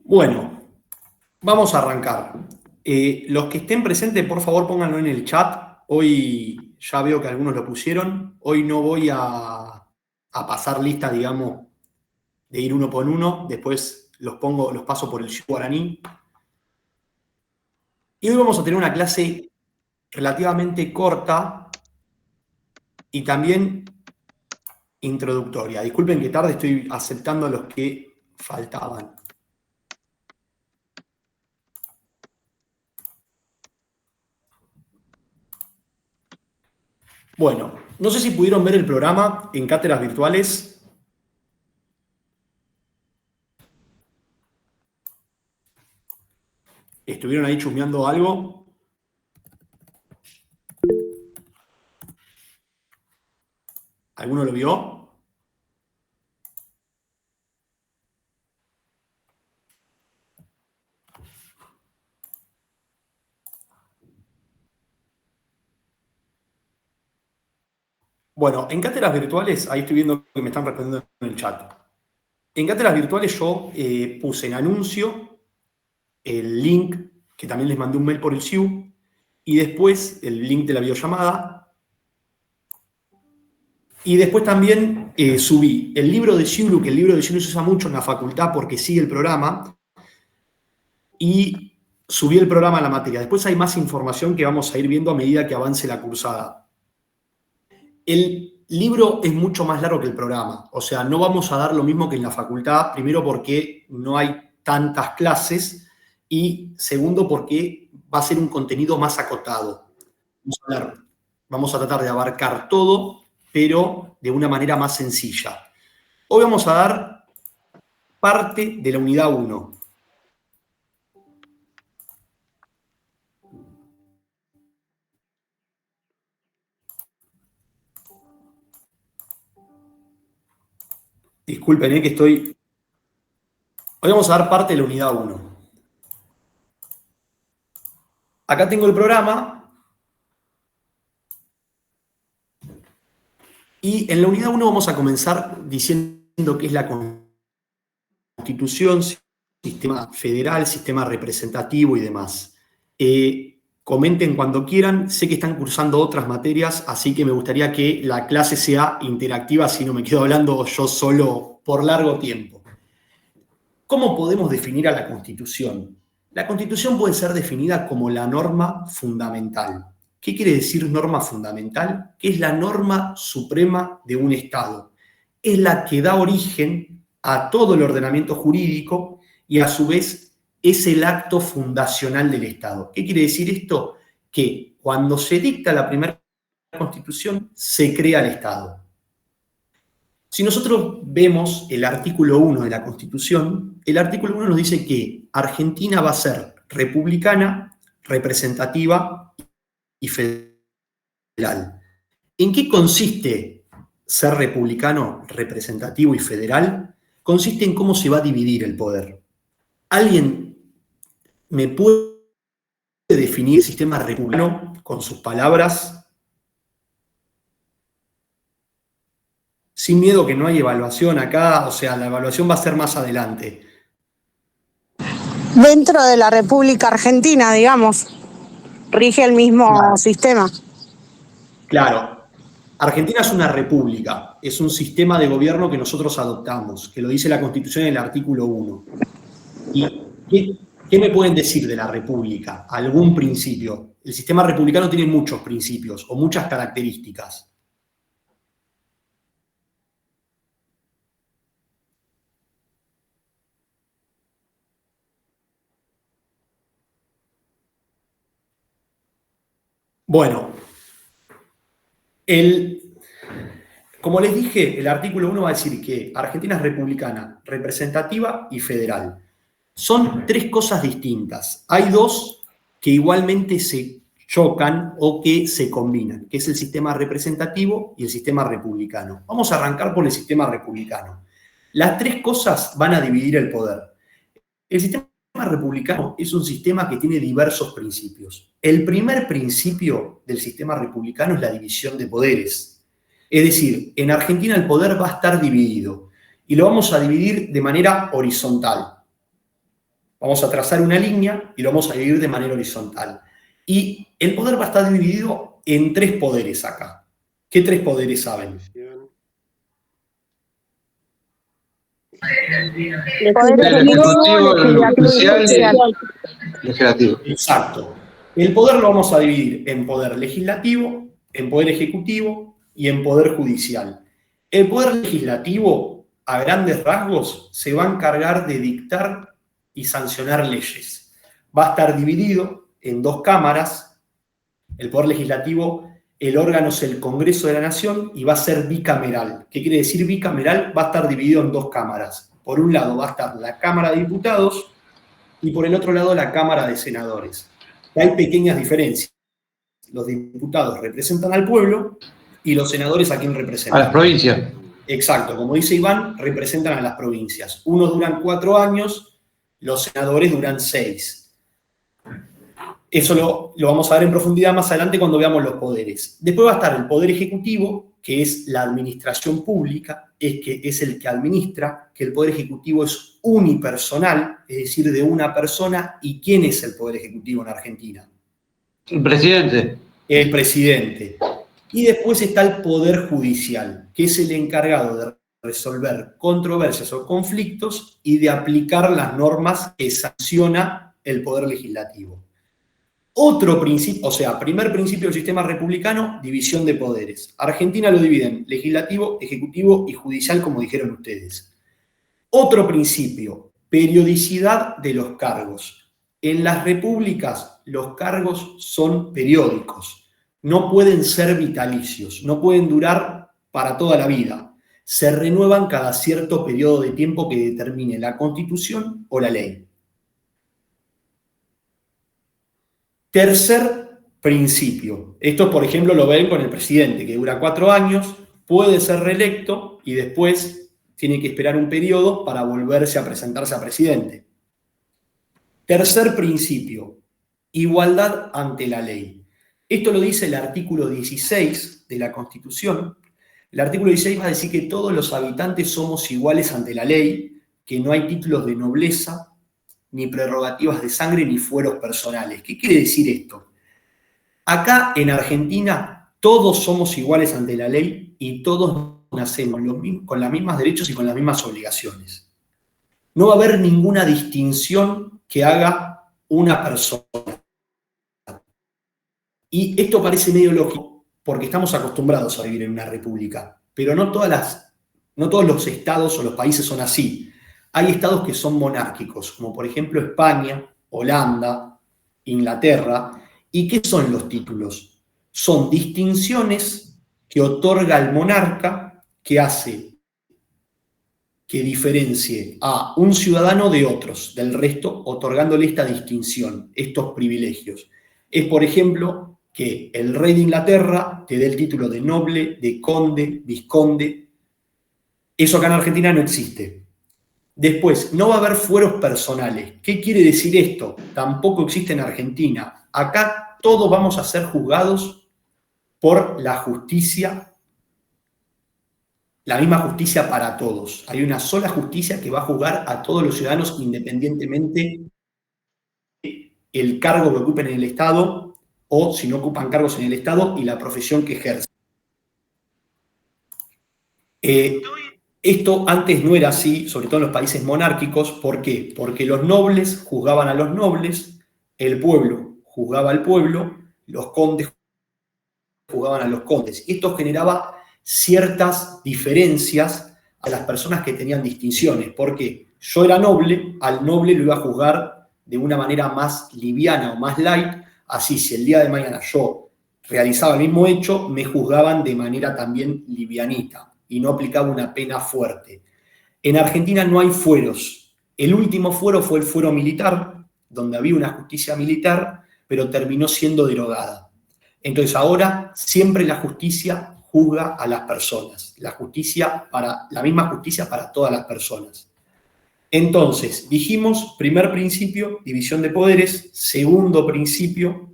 Bueno, vamos a arrancar. Los que estén presentes, por favor, pónganlo en el chat. Hoy ya veo que algunos lo pusieron. Hoy no voy a pasar lista, digamos, de ir uno por uno. Después los paso por el guaraní. Y hoy vamos a tener una clase relativamente corta y también introductoria. Disculpen que tarde, estoy aceptando a los que faltaban. Bueno, no sé si pudieron ver el programa en Cátedras Virtuales. ¿Estuvieron ahí chusmeando algo? ¿Alguno lo vio? Bueno, en Cátedras Virtuales, ahí estoy viendo que me están respondiendo en el chat. En Cátedras Virtuales yo puse en anuncio el link, que también les mandé un mail por el SIU, y después el link de la videollamada. Y después también subí el libro de Xiulu, que el libro de Xiulu se usa mucho en la facultad porque sigue el programa, y subí el programa a la materia. Después hay más información que vamos a ir viendo a medida que avance la cursada. El libro es mucho más largo que el programa, o sea, no vamos a dar lo mismo que en la facultad, primero porque no hay tantas clases y segundo porque va a ser un contenido más acotado. Vamos a tratar de abarcar todo, pero de una manera más sencilla. Hoy vamos a dar parte de la unidad 1. Disculpen, que estoy... Hoy vamos a dar parte de la unidad 1. Acá tengo el programa. Y en la unidad 1 vamos a comenzar diciendo qué es la Constitución, sistema federal, sistema representativo y demás. Comenten cuando quieran. Sé que están cursando otras materias, así que me gustaría que la clase sea interactiva, si no me quedo hablando yo solo por largo tiempo. ¿Cómo podemos definir a la Constitución? La Constitución puede ser definida como la norma fundamental. ¿Qué quiere decir norma fundamental? Que es la norma suprema de un Estado. Es la que da origen a todo el ordenamiento jurídico y a su vez es el acto fundacional del Estado. ¿Qué quiere decir esto? Que cuando se dicta la primera Constitución se crea el Estado. Si nosotros vemos el artículo 1 de la Constitución, el artículo 1 nos dice que Argentina va a ser republicana, representativa y federal. ¿En qué consiste ser republicano, representativo y federal? Consiste en cómo se va a dividir el poder. ¿Alguien me puede definir el sistema republicano con sus palabras? Sin miedo, que no hay evaluación acá, o sea, la evaluación va a ser más adelante. Dentro de la República Argentina, digamos, rige el mismo sistema. Claro. Argentina es una república, es un sistema de gobierno que nosotros adoptamos, que lo dice la Constitución en el artículo 1. ¿Y qué me pueden decir de la república? ¿Algún principio? El sistema republicano tiene muchos principios o muchas características. Bueno, como les dije, el artículo 1 va a decir que Argentina es republicana, representativa y federal. Son tres cosas distintas. Hay dos que igualmente se chocan o que se combinan, que es el sistema representativo y el sistema republicano. Vamos a arrancar por el sistema republicano. Las tres cosas van a dividir el poder. El sistema republicano es un sistema que tiene diversos principios. El primer principio del sistema republicano es la división de poderes. Es decir, en Argentina el poder va a estar dividido y lo vamos a dividir de manera horizontal. Vamos a trazar una línea y lo vamos a dividir de manera horizontal. Y el poder va a estar dividido en 3 poderes acá. ¿Qué 3 poderes saben? Poder El ejecutivo, ejecutivo, el legislativo y judicial y judicial. el legislativo. Exacto. El poder lo vamos a dividir en poder legislativo, en poder ejecutivo y en poder judicial. El poder legislativo, a grandes rasgos, se va a encargar de dictar y sancionar leyes. Va a estar dividido en 2 cámaras. El poder legislativo, el órgano es el Congreso de la Nación y va a ser bicameral. ¿Qué quiere decir bicameral? Va a estar dividido en 2 cámaras. Por un lado va a estar la Cámara de Diputados y por el otro lado la Cámara de Senadores. Hay pequeñas diferencias. Los diputados representan al pueblo y los senadores a quién representan. A las provincias. Exacto, como dice Iván, representan a las provincias. Unos duran 4 años, los senadores duran 6. Eso lo vamos a ver en profundidad más adelante cuando veamos los poderes. Después va a estar el poder ejecutivo, que es la administración pública, es el que administra, que el poder ejecutivo es unipersonal, es decir, de una persona. ¿Y quién es el poder ejecutivo en Argentina? El presidente. El presidente. Y después está el poder judicial, que es el encargado de resolver controversias o conflictos y de aplicar las normas que sanciona el poder legislativo. Otro principio, o sea, primer principio del sistema republicano, división de poderes. Argentina lo divide en legislativo, ejecutivo y judicial, como dijeron ustedes. Otro principio, periodicidad de los cargos. En las repúblicas los cargos son periódicos, no pueden ser vitalicios, no pueden durar para toda la vida. Se renuevan cada cierto periodo de tiempo que determine la Constitución o la ley. Tercer principio. Esto, por ejemplo, lo ven con el presidente, que dura 4 años, puede ser reelecto y después tiene que esperar un periodo para volverse a presentarse a presidente. Tercer principio, igualdad ante la ley. Esto lo dice el artículo 16 de la Constitución. El artículo 16 va a decir que todos los habitantes somos iguales ante la ley, que no hay títulos de nobleza, ni prerrogativas de sangre, ni fueros personales. ¿Qué quiere decir esto? Acá en Argentina todos somos iguales ante la ley y todos nacemos con los mismos derechos y con las mismas obligaciones. No va a haber ninguna distinción que haga una persona. Y esto parece medio lógico porque estamos acostumbrados a vivir en una república, pero no todos los estados o los países son así. Hay estados que son monárquicos, como por ejemplo España, Holanda, Inglaterra. ¿Y qué son los títulos? Son distinciones que otorga el monarca que hace que diferencie a un ciudadano de otros, del resto, otorgándole esta distinción, estos privilegios. Es, por ejemplo, que el rey de Inglaterra te dé el título de noble, de conde, vizconde. Eso acá en Argentina no existe. Después, no va a haber fueros personales. ¿Qué quiere decir esto? Tampoco existe en Argentina. Acá todos vamos a ser juzgados por la justicia, la misma justicia para todos. Hay una sola justicia que va a juzgar a todos los ciudadanos independientemente del cargo que ocupen en el Estado o si no ocupan cargos en el Estado y la profesión que ejercen. Esto antes no era así, sobre todo en los países monárquicos. ¿Por qué? Porque los nobles juzgaban a los nobles, el pueblo juzgaba al pueblo, los condes juzgaban a los condes. Y esto generaba ciertas diferencias a las personas que tenían distinciones. Porque yo era noble, al noble lo iba a juzgar de una manera más liviana o más light. Así, si el día de mañana yo realizaba el mismo hecho, me juzgaban de manera también livianita y no aplicaba una pena fuerte. En Argentina no hay fueros. El último fuero fue el fuero militar, donde había una justicia militar, pero terminó siendo derogada. Entonces ahora siempre la justicia juzga a las personas. La misma justicia para todas las personas. Entonces, dijimos, primer principio, división de poderes. Segundo principio,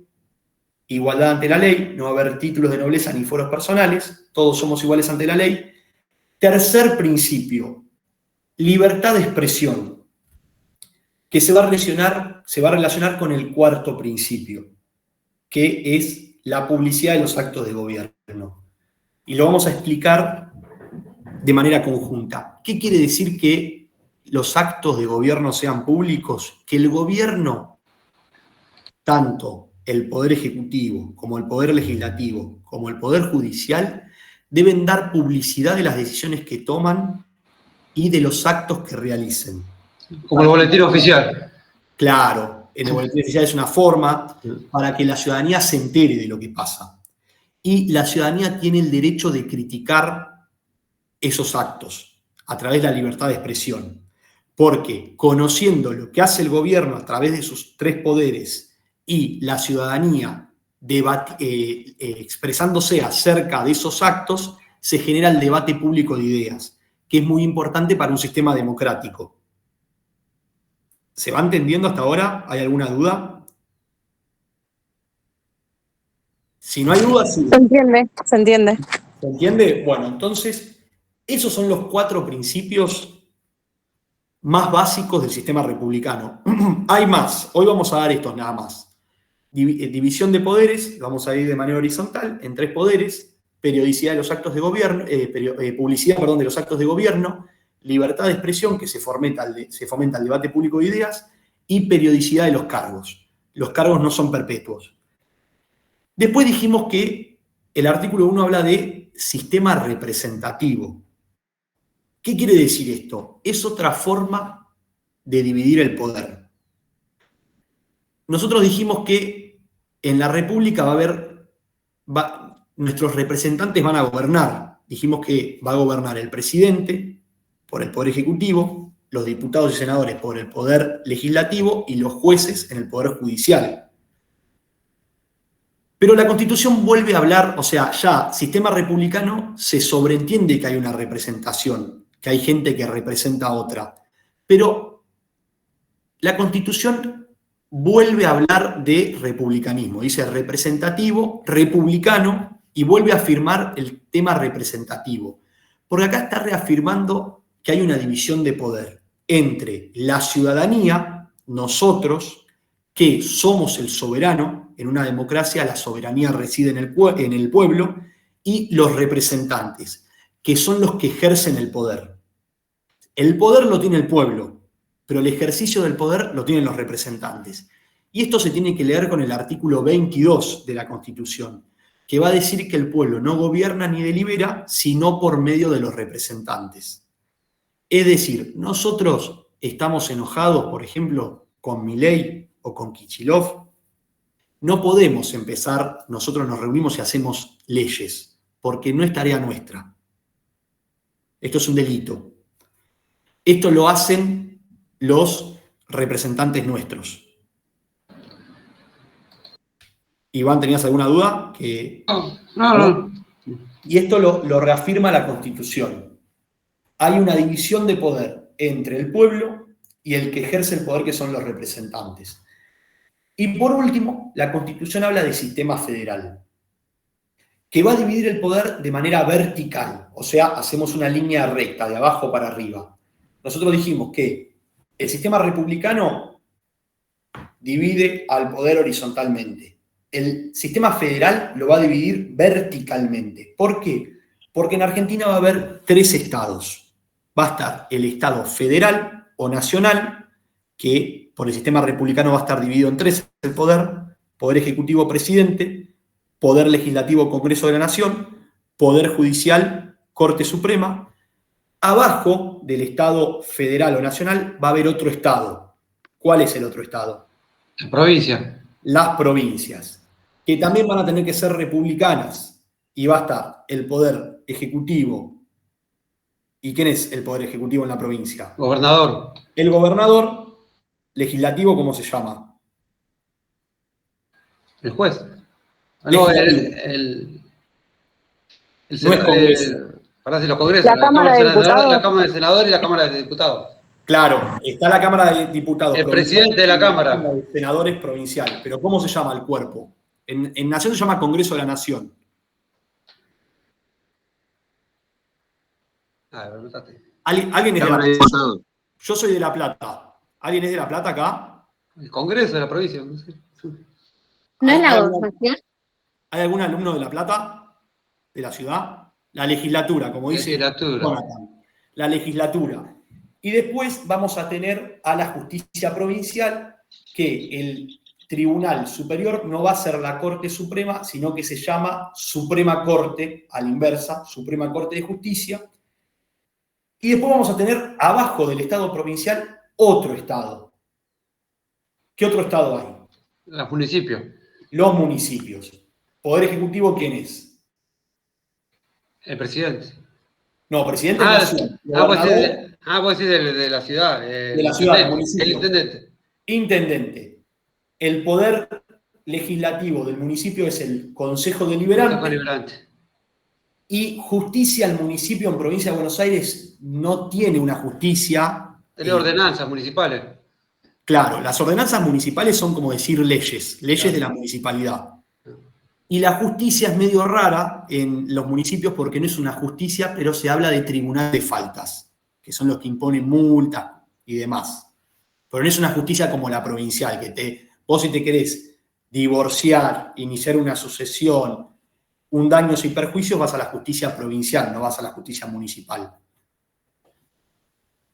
igualdad ante la ley. No va a haber títulos de nobleza ni fueros personales. Todos somos iguales ante la ley. Tercer principio, libertad de expresión. que se va a relacionar con el cuarto principio, que es la publicidad de los actos de gobierno. Y lo vamos a explicar de manera conjunta. ¿Qué quiere decir que los actos de gobierno sean públicos? Que el gobierno, tanto el Poder Ejecutivo como el Poder Legislativo, como el Poder Judicial, deben dar publicidad de las decisiones que toman y de los actos que realicen. Como el boletín oficial. Claro, en el boletín oficial es una forma para que la ciudadanía se entere de lo que pasa. Y la ciudadanía tiene el derecho de criticar esos actos a través de la libertad de expresión. Porque conociendo lo que hace el gobierno a través de sus tres poderes y la ciudadanía expresándose acerca de esos actos, se genera el debate público de ideas, que es muy importante para un sistema democrático. ¿Se va entendiendo hasta ahora? ¿Hay alguna duda? Si no hay duda, sí. Se entiende, se entiende. ¿Se entiende? Bueno, entonces, esos son los 4 principios más básicos del sistema republicano. Hay más, hoy vamos a dar estos nada más. División de poderes, vamos a ir de manera horizontal, en 3 poderes, periodicidad de los actos de gobierno, publicidad, de los actos de gobierno, libertad de expresión, que se fomenta el debate público de ideas, y periodicidad de los cargos. Los cargos no son perpetuos. Después dijimos que el artículo 1 habla de sistema representativo. ¿Qué quiere decir esto? Es otra forma de dividir el poder. Nosotros dijimos que en la República nuestros representantes van a gobernar. Dijimos que va a gobernar el presidente por el Poder Ejecutivo, los diputados y senadores por el Poder Legislativo y los jueces en el Poder Judicial. Pero la Constitución vuelve a hablar, o sea, ya sistema republicano se sobreentiende que hay una representación, que hay gente que representa a otra. Pero la Constitución vuelve a hablar de republicanismo, dice representativo, republicano, y vuelve a afirmar el tema representativo. Porque acá está reafirmando que hay una división de poder entre la ciudadanía, nosotros, que somos el soberano. En una democracia la soberanía reside en el pueblo, y los representantes, que son los que ejercen el poder. El poder lo tiene el pueblo, pero el ejercicio del poder lo tienen los representantes. Y esto se tiene que leer con el artículo 22 de la Constitución, que va a decir que el pueblo no gobierna ni delibera, sino por medio de los representantes. Es decir, nosotros estamos enojados, por ejemplo, con Milei o con Kicillof. No podemos empezar, nosotros nos reunimos y hacemos leyes, porque no es tarea nuestra. Esto es un delito. Esto lo hacen los representantes nuestros. Iván, ¿tenías alguna duda? No. Y esto lo reafirma la Constitución. Hay una división de poder entre el pueblo y el que ejerce el poder, que son los representantes. Y por último, la Constitución habla de sistema federal, que va a dividir el poder de manera vertical, o sea, hacemos una línea recta, de abajo para arriba. Nosotros dijimos que el sistema republicano divide al poder horizontalmente. El sistema federal lo va a dividir verticalmente. ¿Por qué? Porque en Argentina va a haber 3 estados. Va a estar el estado federal o nacional, que por el sistema republicano va a estar dividido en 3 el poder ejecutivo, presidente, poder legislativo, Congreso de la Nación, poder judicial, Corte Suprema. Abajo del estado federal o nacional va a haber otro estado. ¿Cuál es el otro estado? La provincia. Las provincias, que también van a tener que ser republicanas. Y va a estar el poder ejecutivo. ¿Y quién es el poder ejecutivo en la provincia? Gobernador. El gobernador. Legislativo, ¿cómo se llama? El juez. No, No, no es Congreso. Parece los congresos. La Cámara de Diputados. La Cámara de Senadores y la Cámara de Diputados. Claro, está la Cámara de Diputados. El presidente de la Cámara. De senadores provincial. Pero ¿cómo se llama el cuerpo? En Nación se llama Congreso de la Nación. Ah, me preguntaste. ¿Alguien es de La Plata? Yo soy de La Plata. ¿Alguien es de La Plata acá? El Congreso de la provincia. No sé. ¿No es la ¿Hay algún, gobernación? hay algún alumno de La Plata? ¿De la ciudad? La legislatura, como dice Legislatura. Jonathan. La legislatura. Y después vamos a tener a la justicia provincial, que el Tribunal Superior no va a ser la Corte Suprema, sino que se llama Suprema Corte, a la inversa, Suprema Corte de Justicia. Y después vamos a tener abajo del Estado provincial otro Estado. ¿Qué otro Estado hay? Los municipios. Los municipios. ¿Poder Ejecutivo quién es? El presidente. No, presidente de la ciudad. Vos decís de la ciudad. De la ciudad, del municipio. El intendente. Intendente. El poder legislativo del municipio es el Consejo Deliberante. Consejo Deliberante. Y justicia al municipio en provincia de Buenos Aires no tiene una justicia. Tiene ordenanzas municipales. Claro, las ordenanzas municipales son como decir leyes Claro. de la municipalidad. Y la justicia es medio rara en los municipios porque no es una justicia, pero se habla de tribunal de faltas, que son los que imponen multas y demás. Pero no es una justicia como la provincial, que vos si te querés divorciar, iniciar una sucesión, un daños y perjuicios, vas a la justicia provincial, no vas a la justicia municipal.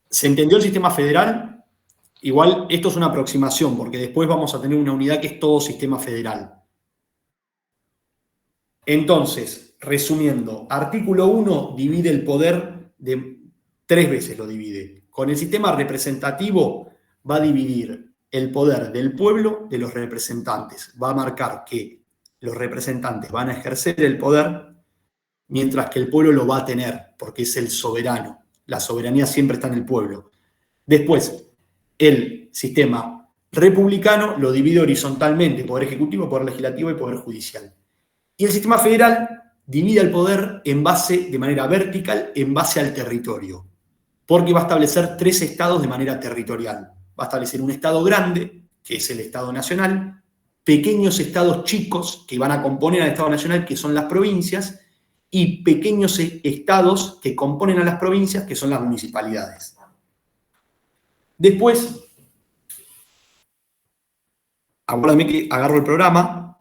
¿Se entendió el sistema federal? Igual esto es una aproximación, porque después vamos a tener una unidad que es todo sistema federal. Entonces, resumiendo, artículo 1 divide el poder de 3 veces, lo divide. Con el sistema representativo va a dividir el poder del pueblo de los representantes. Va a marcar que los representantes van a ejercer el poder, mientras que el pueblo lo va a tener, porque es el soberano. La soberanía siempre está en el pueblo. Después, el sistema republicano lo divide horizontalmente, poder ejecutivo, poder legislativo y poder judicial. Y el sistema federal divide el poder de manera vertical, en base al territorio, porque va a establecer 3 estados de manera territorial. Va a establecer un estado grande, que es el Estado Nacional, pequeños estados chicos que van a componer al Estado Nacional, que son las provincias, y pequeños estados que componen a las provincias, que son las municipalidades. Después, acuérdame que agarro el programa.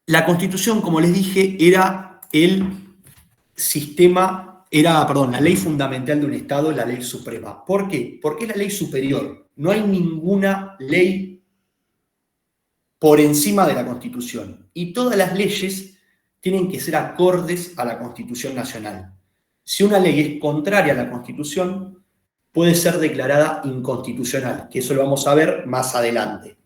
La Constitución, como les dije, era la ley fundamental de un Estado, la ley suprema. ¿Por qué? Porque es la ley superior. No hay ninguna ley por encima de la Constitución. Y todas las leyes tienen que ser acordes a la Constitución Nacional. Si una ley es contraria a la Constitución, puede ser declarada inconstitucional, que eso lo vamos a ver más adelante.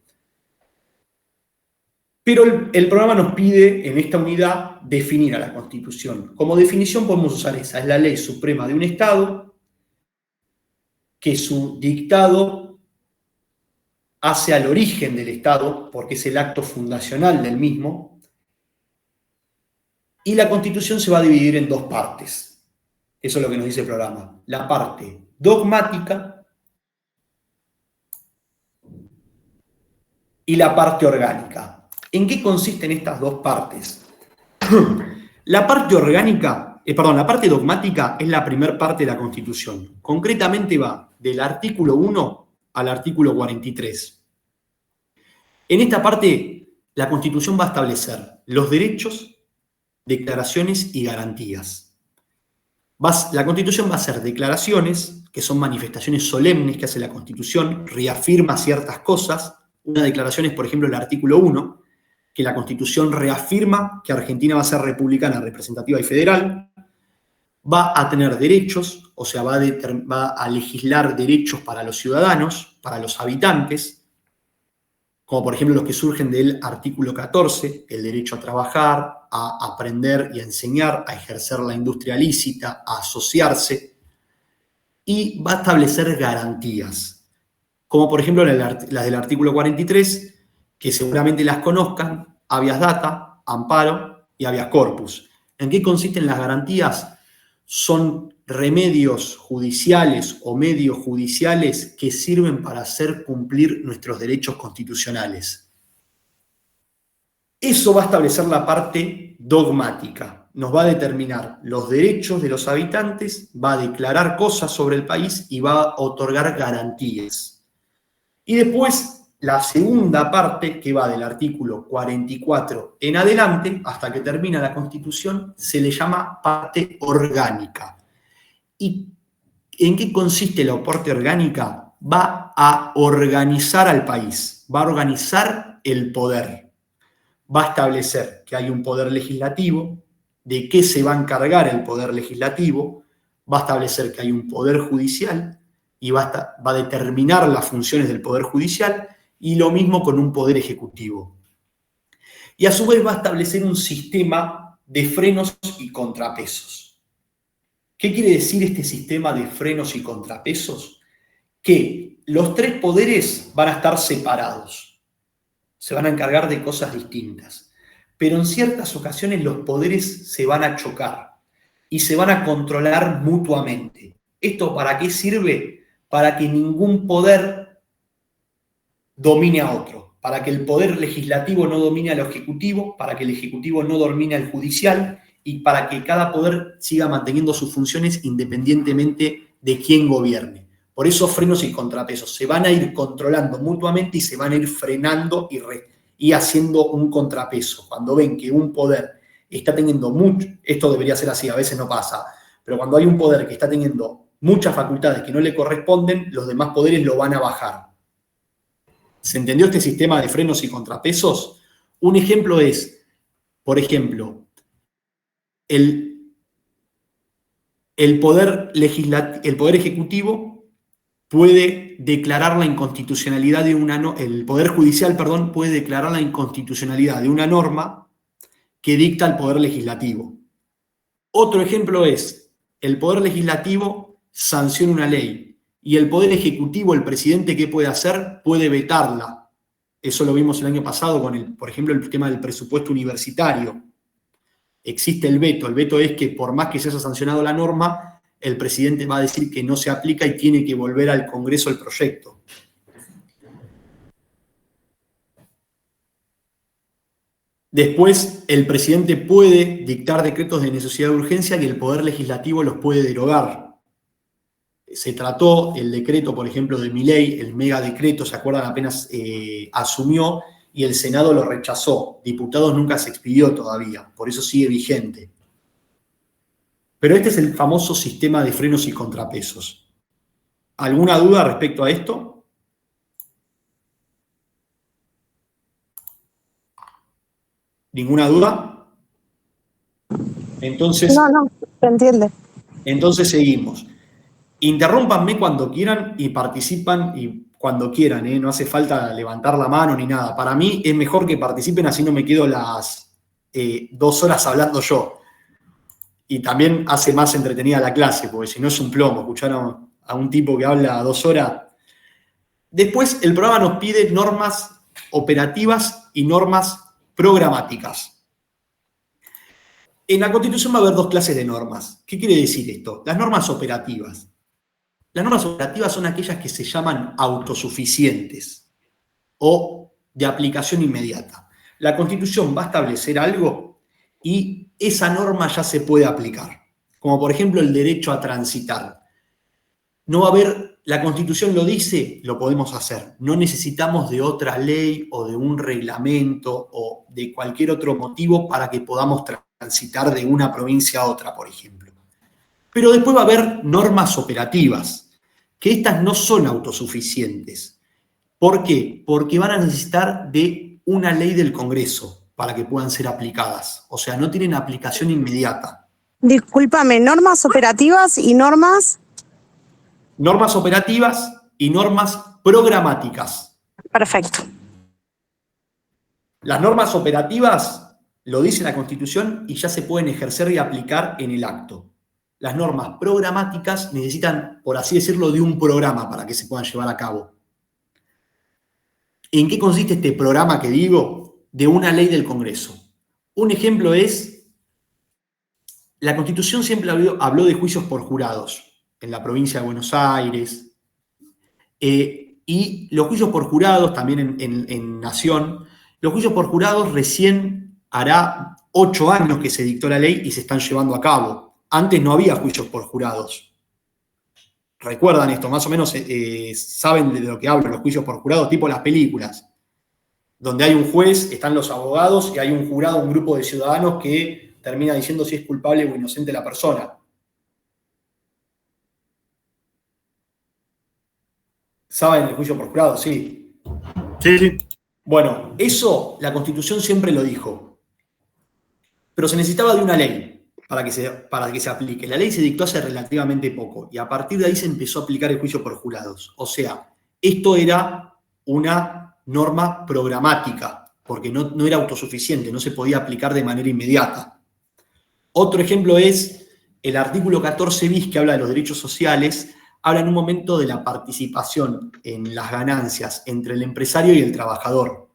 Pero el programa nos pide en esta unidad definir a la Constitución. Como definición podemos usar esa, es la ley suprema de un Estado que su dictado hace al origen del Estado, porque es el acto fundacional del mismo, y la Constitución se va a dividir en 2 partes. Eso es lo que nos dice el programa. La parte dogmática y la parte orgánica. ¿En qué consisten estas 2 partes? La parte dogmática es la primera parte de la Constitución. Concretamente va del artículo 1 al artículo 43. En esta parte, la Constitución va a establecer los derechos, declaraciones y garantías. La Constitución va a hacer declaraciones, que son manifestaciones solemnes que hace la Constitución, reafirma ciertas cosas. Una declaración es, por ejemplo, el artículo 1, que la Constitución reafirma que Argentina va a ser republicana, representativa y federal, va a tener derechos, o sea, va a legislar derechos para los ciudadanos, para los habitantes, como por ejemplo los que surgen del artículo 14, el derecho a trabajar, a aprender y a enseñar, a ejercer la industria lícita, a asociarse, y va a establecer garantías, como por ejemplo las del artículo 43, que seguramente las conozcan, habeas data, amparo y habeas corpus. ¿En qué consisten las garantías? Son remedios judiciales o medios judiciales que sirven para hacer cumplir nuestros derechos constitucionales. Eso va a establecer la parte dogmática. nos va a determinar los derechos de los habitantes, va a declarar cosas sobre el país y va a otorgar garantías. Y después, la segunda parte, que va del artículo 44 en adelante, hasta que termina la Constitución, se le llama parte orgánica. ¿Y en qué consiste la parte orgánica? Va a organizar al país, va a organizar el poder, va a establecer que hay un poder legislativo, de qué se va a encargar el poder legislativo, va a establecer que hay un poder judicial y va a determinar las funciones del poder judicial, y lo mismo con un poder ejecutivo. Y a su vez va a establecer un sistema de frenos y contrapesos. ¿Qué quiere decir este sistema de frenos y contrapesos? Que los tres poderes van a estar separados, se van a encargar de cosas distintas, pero en ciertas ocasiones los poderes se van a chocar y se van a controlar mutuamente. ¿Esto para qué sirve? Para que ningún poder domine a otro, para que el poder legislativo no domine al ejecutivo, para que el ejecutivo no domine al judicial y para que cada poder siga manteniendo sus funciones independientemente de quién gobierne. Por eso frenos y contrapesos se van a ir controlando mutuamente y se van a ir frenando y haciendo un contrapeso. Cuando ven que un poder está teniendo mucho, esto debería ser así, a veces no pasa, pero cuando hay un poder que está teniendo muchas facultades que no le corresponden, los demás poderes lo van a bajar. ¿Se entendió este sistema de frenos y contrapesos? Un ejemplo es, por ejemplo, el poder ejecutivo puede declarar la inconstitucionalidad de una norma, el Poder Judicial, perdón, puede declarar la inconstitucionalidad de una norma que dicta el Poder Legislativo. Otro ejemplo es, el Poder Legislativo sanciona una ley y el Poder Ejecutivo, el presidente, ¿qué puede hacer? Puede vetarla. Eso lo vimos el año pasado con, por ejemplo, el tema del presupuesto universitario. Existe el veto. El veto es que por más que se haya sancionado la norma, el presidente va a decir que no se aplica y tiene que volver al Congreso el proyecto. Después, el presidente puede dictar decretos de necesidad de urgencia y el Poder Legislativo los puede derogar. Se trató el decreto, por ejemplo, de Milei, el mega decreto, ¿se acuerdan? Apenas asumió y el Senado lo rechazó. Diputados nunca se expidió todavía, por eso sigue vigente. Pero este es el famoso sistema de frenos y contrapesos. ¿Alguna duda respecto a esto? ¿Ninguna duda? Entonces, No, se entiende. Entonces seguimos. Interrúmpanme cuando quieran y participan y cuando quieran, ¿eh? No hace falta levantar la mano ni nada. Para mí es mejor que participen, así no me quedo las 2 horas hablando yo. Y también hace más entretenida la clase, porque si no es un plomo escuchar a un tipo que habla 2 horas. Después el programa nos pide normas operativas y normas programáticas. En la Constitución va a haber 2 clases de normas. ¿Qué quiere decir esto? Las normas operativas. Las normas operativas son aquellas que se llaman autosuficientes o de aplicación inmediata. La Constitución va a establecer algo y esa norma ya se puede aplicar, como por ejemplo el derecho a transitar. No va a haber, la Constitución lo dice, lo podemos hacer. No necesitamos de otra ley o de un reglamento o de cualquier otro motivo para que podamos transitar de una provincia a otra, por ejemplo. Pero después va a haber normas operativas, que estas no son autosuficientes. ¿Por qué? Porque van a necesitar de una ley del Congreso para que puedan ser aplicadas. O sea, no tienen aplicación inmediata. Discúlpame, normas operativas y normas... Normas operativas y normas programáticas. Perfecto. Las normas operativas lo dice la Constitución y ya se pueden ejercer y aplicar en el acto. Las normas programáticas necesitan, por así decirlo, de un programa para que se puedan llevar a cabo. ¿En qué consiste este programa que digo? De una ley del Congreso. Un ejemplo es, la Constitución siempre habló de juicios por jurados en la provincia de Buenos Aires, y los juicios por jurados también en Nación. Los juicios por jurados recién hará 8 años que se dictó la ley y se están llevando a cabo. Antes no había juicios por jurados. ¿Recuerdan esto? Más o menos saben de lo que hablo, los juicios por jurados, tipo las películas, donde hay un juez, están los abogados y hay un jurado, un grupo de ciudadanos que termina diciendo si es culpable o inocente la persona. ¿Saben el juicio por jurado? Sí. Sí. Bueno, eso la Constitución siempre lo dijo. Pero se necesitaba de una ley para que se aplique. La ley se dictó hace relativamente poco y a partir de ahí se empezó a aplicar el juicio por jurados. O sea, esto era una norma programática, porque no era autosuficiente, no se podía aplicar de manera inmediata. Otro ejemplo es el artículo 14 bis, que habla de los derechos sociales, habla en un momento de la participación en las ganancias entre el empresario y el trabajador.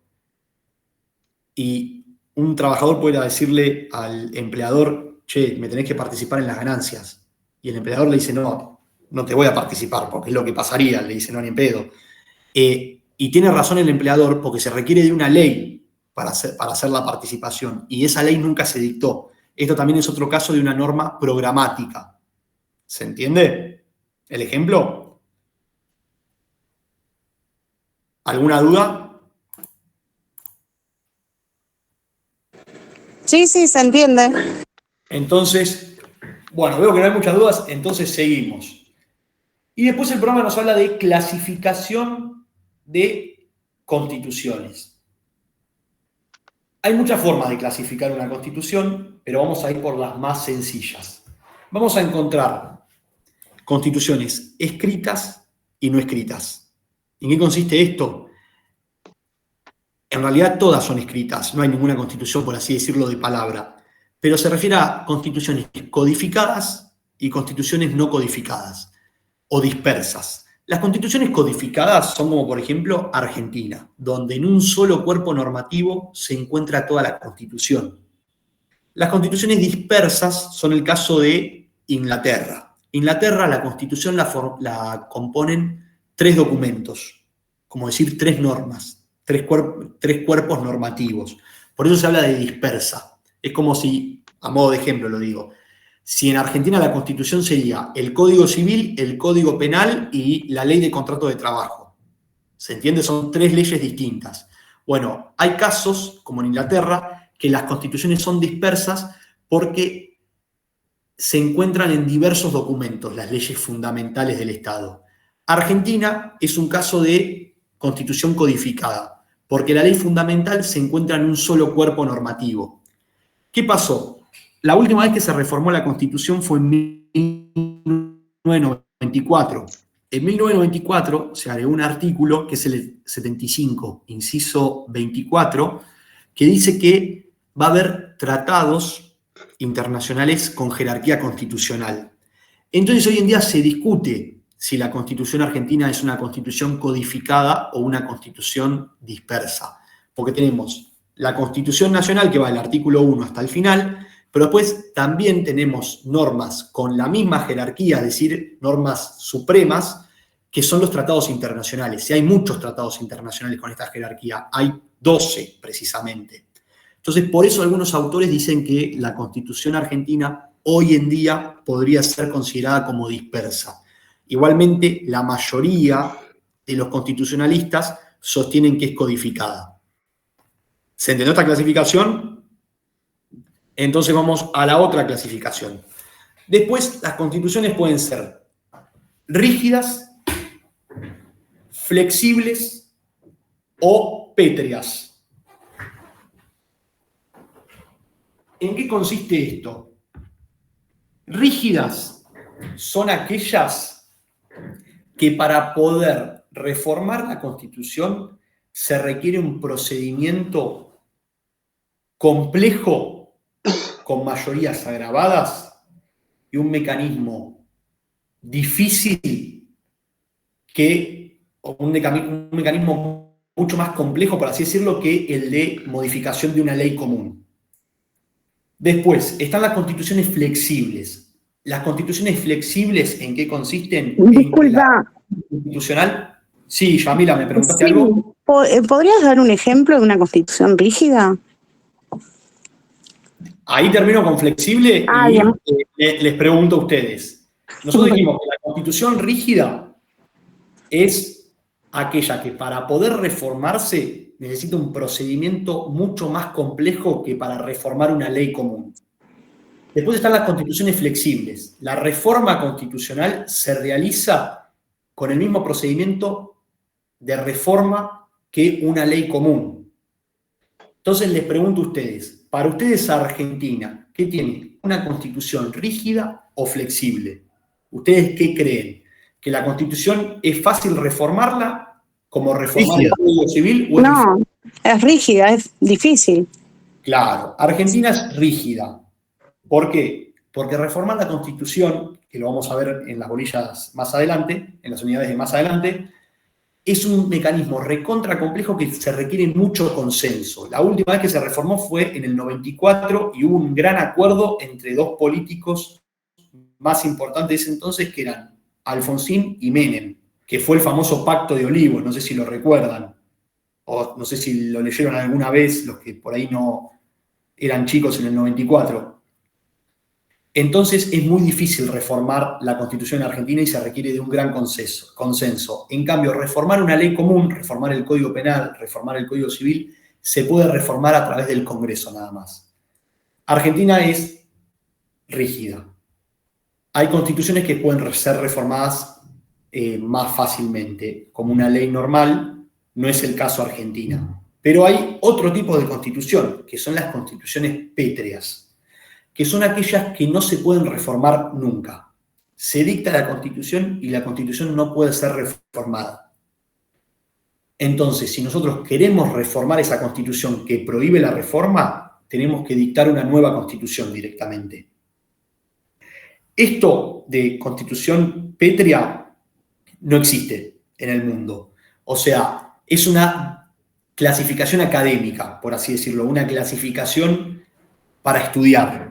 Y un trabajador puede decirle al empleador, che, me tenés que participar en las ganancias. Y el empleador le dice, no te voy a participar, porque es lo que pasaría, le dice, no, ni en pedo. Y tiene razón el empleador, porque se requiere de una ley para hacer la participación, y esa ley nunca se dictó. Esto también es otro caso de una norma programática. ¿Se entiende el ejemplo? ¿Alguna duda? Sí, se entiende. Entonces, bueno, veo que no hay muchas dudas, entonces seguimos. Y después el programa nos habla de clasificación de constituciones. Hay muchas formas de clasificar una constitución, pero vamos a ir por las más sencillas. Vamos a encontrar constituciones escritas y no escritas. ¿En qué consiste esto? En realidad todas son escritas, no hay ninguna constitución, por así decirlo, de palabra, pero se refiere a constituciones codificadas y constituciones no codificadas o dispersas. Las constituciones codificadas son como, por ejemplo, Argentina, donde en un solo cuerpo normativo se encuentra toda la Constitución. Las constituciones dispersas son el caso de Inglaterra. Inglaterra, la Constitución la componen 3 documentos, como decir 3 normas, 3 cuerpos normativos. Por eso se habla de dispersa. Es como si, a modo de ejemplo lo digo, si en Argentina la Constitución sería el Código Civil, el Código Penal y la Ley de Contrato de Trabajo. ¿Se entiende? Son 3 leyes distintas. Bueno, hay casos, como en Inglaterra, que las constituciones son dispersas porque se encuentran en diversos documentos, las leyes fundamentales del Estado. Argentina es un caso de constitución codificada, porque la ley fundamental se encuentra en un solo cuerpo normativo. ¿Qué pasó? La última vez que se reformó la Constitución fue en 1994. En 1994 se agregó un artículo, que es el 75, inciso 24, que dice que va a haber tratados internacionales con jerarquía constitucional. Entonces hoy en día se discute si la Constitución argentina es una constitución codificada o una constitución dispersa, porque tenemos la Constitución Nacional, que va del artículo 1 hasta el final, pero después también tenemos normas con la misma jerarquía, es decir, normas supremas, que son los tratados internacionales. Y hay muchos tratados internacionales con esta jerarquía, hay 12 precisamente. Entonces, por eso algunos autores dicen que la Constitución argentina hoy en día podría ser considerada como dispersa. Igualmente, la mayoría de los constitucionalistas sostienen que es codificada. ¿Se entendió esta clasificación? Entonces vamos a la otra clasificación. Después, las constituciones pueden ser rígidas, flexibles o pétreas. ¿En qué consiste esto? Rígidas son aquellas que para poder reformar la Constitución se requiere un procedimiento complejo con mayorías agravadas y un mecanismo difícil o un mecanismo mucho más complejo, por así decirlo, que el de modificación de una ley común. Después, están las constituciones flexibles. ¿Las constituciones flexibles en qué consisten? Disculpa. Constitucional. Sí, Yamila, ¿me preguntaste algo? ¿Podrías dar un ejemplo de una constitución rígida? Ahí termino con flexible Ah, y bien. les pregunto a ustedes. Nosotros dijimos que la constitución rígida es aquella que para poder reformarse necesita un procedimiento mucho más complejo que para reformar una ley común. Después están las constituciones flexibles. La reforma constitucional se realiza con el mismo procedimiento de reforma que una ley común. Entonces les pregunto a ustedes, para ustedes Argentina, ¿qué tiene? ¿Una constitución rígida o flexible? ¿Ustedes qué creen? ¿Que la constitución es fácil reformarla como reformar el Rígida. Código Civil o es difícil? No, es rígida, es difícil. Claro, Argentina es rígida. ¿Por qué? Porque reformar la Constitución, que lo vamos a ver en las bolillas más adelante, en las unidades de más adelante, es un mecanismo recontra complejo que se requiere mucho consenso. La última vez que se reformó fue en el 94 y hubo un gran acuerdo entre dos políticos más importantes de ese entonces, que eran Alfonsín y Menem, que fue el famoso Pacto de Olivos, no sé si lo recuerdan, o no sé si lo leyeron alguna vez, los que por ahí no eran chicos en el 94. Entonces es muy difícil reformar la Constitución argentina y se requiere de un gran consenso. En cambio, reformar una ley común, reformar el Código Penal, reformar el Código Civil, se puede reformar a través del Congreso nada más. Argentina es rígida. Hay constituciones que pueden ser reformadas más fácilmente, como una ley normal, no es el caso Argentina. Pero hay otro tipo de constitución, que son las constituciones pétreas, que son aquellas que no se pueden reformar nunca. Se dicta la Constitución y la Constitución no puede ser reformada. Entonces, si nosotros queremos reformar esa Constitución que prohíbe la reforma, tenemos que dictar una nueva Constitución directamente. Esto de Constitución pétrea no existe en el mundo. O sea, es una clasificación académica, por así decirlo, una clasificación para estudiar.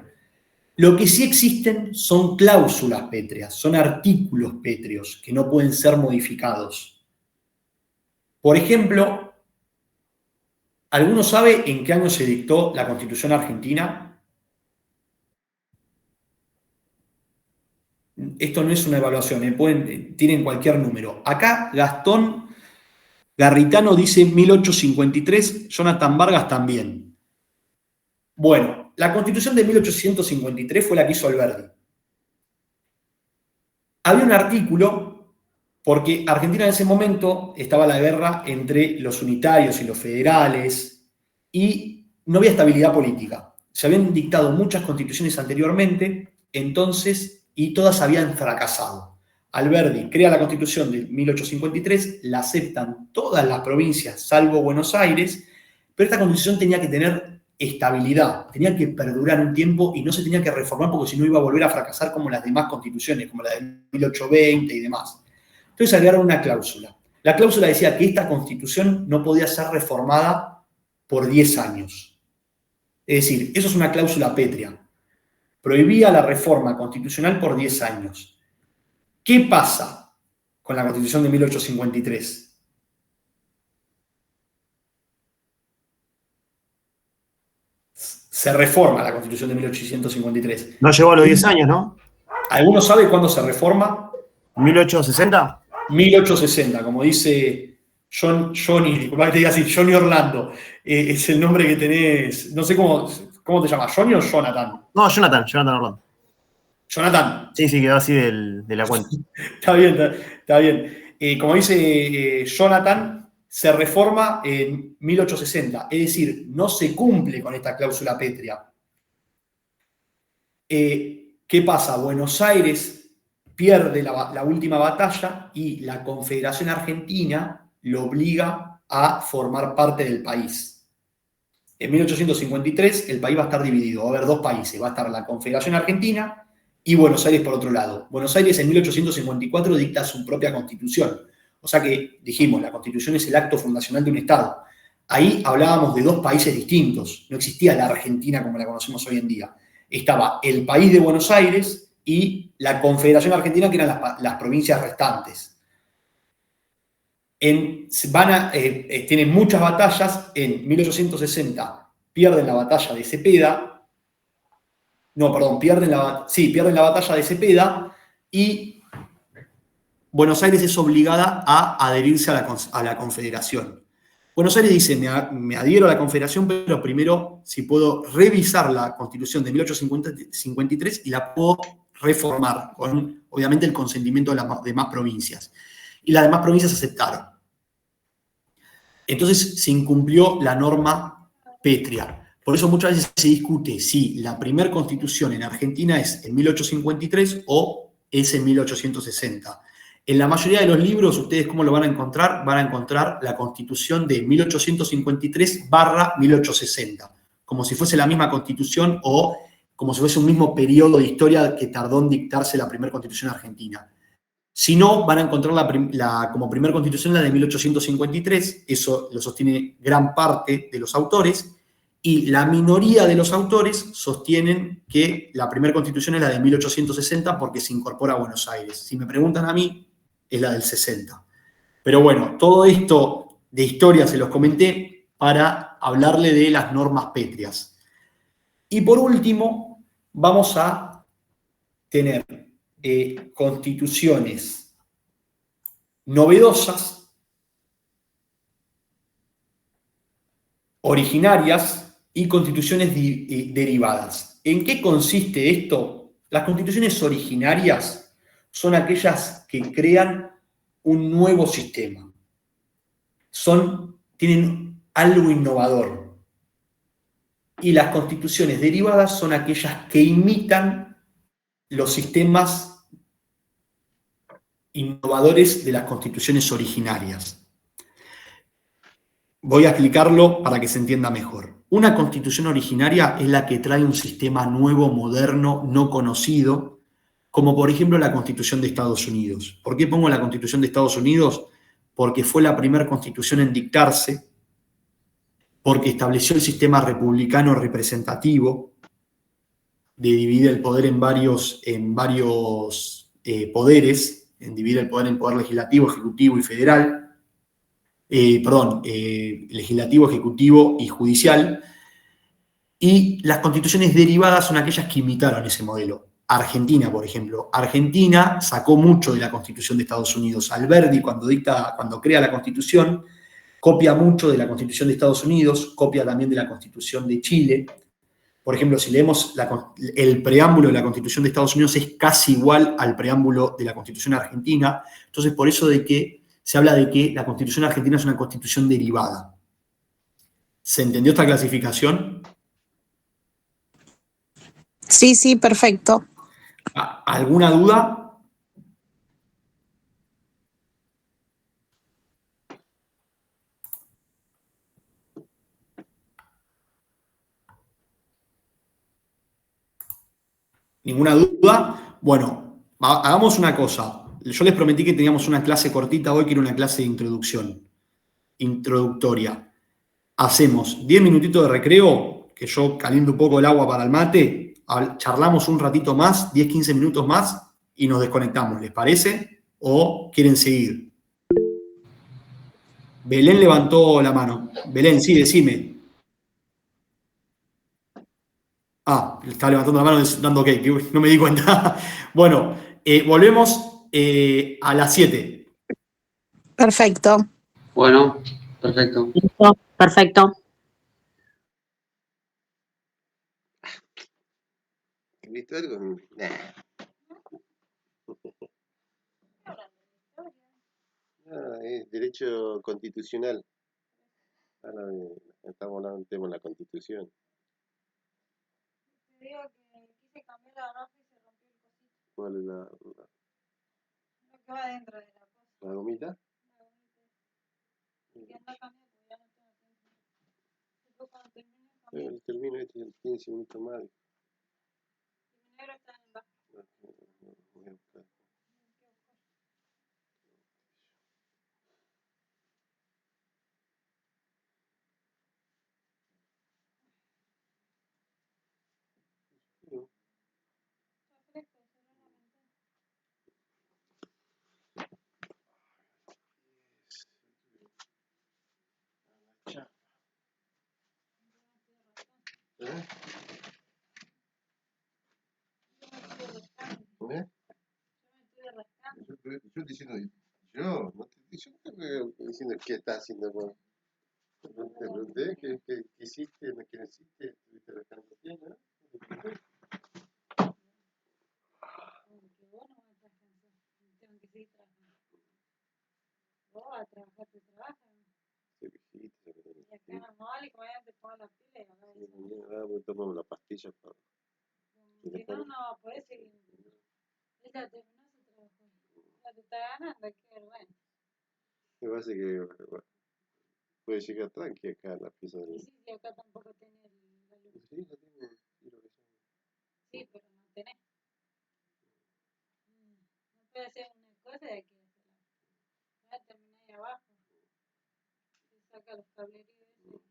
Lo que sí existen son cláusulas pétreas, son artículos pétreos que no pueden ser modificados. Por ejemplo, ¿alguno sabe en qué año se dictó la Constitución argentina? Esto no es una evaluación, tienen cualquier número. Acá Gastón Garritano dice 1853, Jonathan Vargas también. Bueno, la Constitución de 1853 fue la que hizo Alberdi. Había un artículo, porque Argentina en ese momento estaba la guerra entre los unitarios y los federales, y no había estabilidad política. Se habían dictado muchas constituciones anteriormente, entonces, y todas habían fracasado. Alberdi crea la Constitución de 1853, la aceptan todas las provincias, salvo Buenos Aires, pero esta Constitución tenía que tener estabilidad, tenía que perdurar un tiempo y no se tenía que reformar porque si no iba a volver a fracasar como las demás constituciones, como la de 1820 y demás. Entonces agregaron una cláusula. La cláusula decía que esta Constitución no podía ser reformada por 10 años. Es decir, eso es una cláusula pétrea. Prohibía la reforma constitucional por 10 años. ¿Qué pasa con la Constitución de 1853? Se reforma la Constitución de 1853. No llegó a los 10 años, ¿no? ¿Alguno sabe cuándo se reforma? ¿1860? 1860, como dice Johnny, disculpa que te diga así, Johnny Orlando. Es el nombre que tenés, no sé cómo te llamas, ¿Johnny o Jonathan? No, Jonathan Orlando. Jonathan. Sí, quedó así de la cuenta. Está bien. Como dice Jonathan, se reforma en 1860, es decir, no se cumple con esta cláusula pétrea. ¿Qué pasa? Buenos Aires pierde la última batalla y la Confederación Argentina lo obliga a formar parte del país. En 1853 el país va a estar dividido, va a haber dos países, va a estar la Confederación Argentina y Buenos Aires por otro lado. Buenos Aires en 1854 dicta su propia constitución. O sea que, dijimos, la constitución es el acto fundacional de un Estado. Ahí hablábamos de dos países distintos, no existía la Argentina como la conocemos hoy en día. Estaba el país de Buenos Aires y la Confederación Argentina, que eran las provincias restantes. Tienen muchas batallas. En 1860 pierden la batalla de Cepeda No, perdón, pierden la batalla de Cepeda y Buenos Aires es obligada a adherirse a la Confederación. Buenos Aires dice, me adhiero a la Confederación, pero primero si puedo revisar la Constitución de 1853 y la puedo reformar, con obviamente el consentimiento de las demás provincias. Y las demás provincias aceptaron. Entonces se incumplió la norma pétrea. Por eso muchas veces se discute si la primera constitución en Argentina es en 1853 o es en 1860. En la mayoría de los libros, ¿ustedes cómo lo van a encontrar? Van a encontrar la constitución de 1853/1860, como si fuese la misma constitución o como si fuese un mismo periodo de historia que tardó en dictarse la primera constitución argentina. Si no, van a encontrar como primera constitución la de 1853, eso lo sostiene gran parte de los autores, y la minoría de los autores sostienen que la primera constitución es la de 1860 porque se incorpora a Buenos Aires. Si me preguntan a mí, es la del 60. Pero bueno, todo esto de historia se los comenté para hablarle de las normas pétreas. Y por último, vamos a tener constituciones novedosas, originarias y constituciones derivadas. ¿En qué consiste esto? Las constituciones originarias son aquellas que crean un nuevo sistema. Tienen algo innovador. Y las constituciones derivadas son aquellas que imitan los sistemas innovadores de las constituciones originarias. Voy a explicarlo para que se entienda mejor. Una constitución originaria es la que trae un sistema nuevo, moderno, no conocido, como por ejemplo la Constitución de Estados Unidos. ¿Por qué pongo la Constitución de Estados Unidos? Porque fue la primera constitución en dictarse, porque estableció el sistema republicano representativo, de dividir el poder en varios poderes, en dividir el poder en poder legislativo, ejecutivo y federal. Legislativo, ejecutivo y judicial. Y las constituciones derivadas son aquellas que imitaron ese modelo. Argentina, por ejemplo. Argentina sacó mucho de la Constitución de Estados Unidos. Alberdi, cuando crea la Constitución, copia mucho de la Constitución de Estados Unidos, copia también de la Constitución de Chile. Por ejemplo, si leemos el preámbulo de la Constitución de Estados Unidos es casi igual al preámbulo de la Constitución argentina. Entonces, por eso se habla de que la Constitución argentina es una constitución derivada. ¿Se entendió esta clasificación? Sí, sí, perfecto. ¿Alguna duda? ¿Ninguna duda? Bueno, hagamos una cosa. Yo les prometí que teníamos una clase cortita hoy, que era una clase de introducción, introductoria. Hacemos 10 minutitos de recreo, que yo caliento un poco el agua para el mate, charlamos un ratito más, 10, 15 minutos más, y nos desconectamos. ¿Les parece? ¿O quieren seguir? Belén levantó la mano. Belén, sí, decime. Está levantando la mano dando ok, que no me di cuenta. Bueno, volvemos a las 7. Perfecto. Bueno, perfecto. Listo, perfecto. ¿Visto algo? Nah. Es derecho constitucional. Ahora estamos hablando del tema de la constitución. Te digo que quise cambiar la raja y se rompió el cosito. ¿Cuál es Lo que va dentro de la cosa. la gomita? La gomita. Y que anda cambiando porque ya no tengo tiempo. Después cuando termine cambio. Termino este en 15 minutos más. Y mi negro está en el baño. Voy a buscar. Está fresco, cerró la ventana. ¿Eh? yo diciendo, no te yo no te veo diciendo qué estás haciendo vos. Te pregunté qué hiciste, qué no hiciste, estuviste trabajando bien, ¿no? Porque vos no vas a descansar. Tengo que seguir trabajando. Vos vas a trabajar tu trabajo. Soy viejito, ya que tengo Y acá en la mall y mañana te pongo la pila y acá sí, eso. mañana voy a tomar la pastilla para Si no, no va a poder seguir. Ella terminó su trabajo. Ya te está ganando, qué vergüenza. me parece que puede llegar tranqui acá a la pieza Y del. sí, si acá tampoco tenés la luz. Sí, ya tiene tiro que llama. Sí, pero no tenés. No puede hacer una cosa y hay que hacerla. Voy a terminar ahí abajo. Se saca los cableríos esos.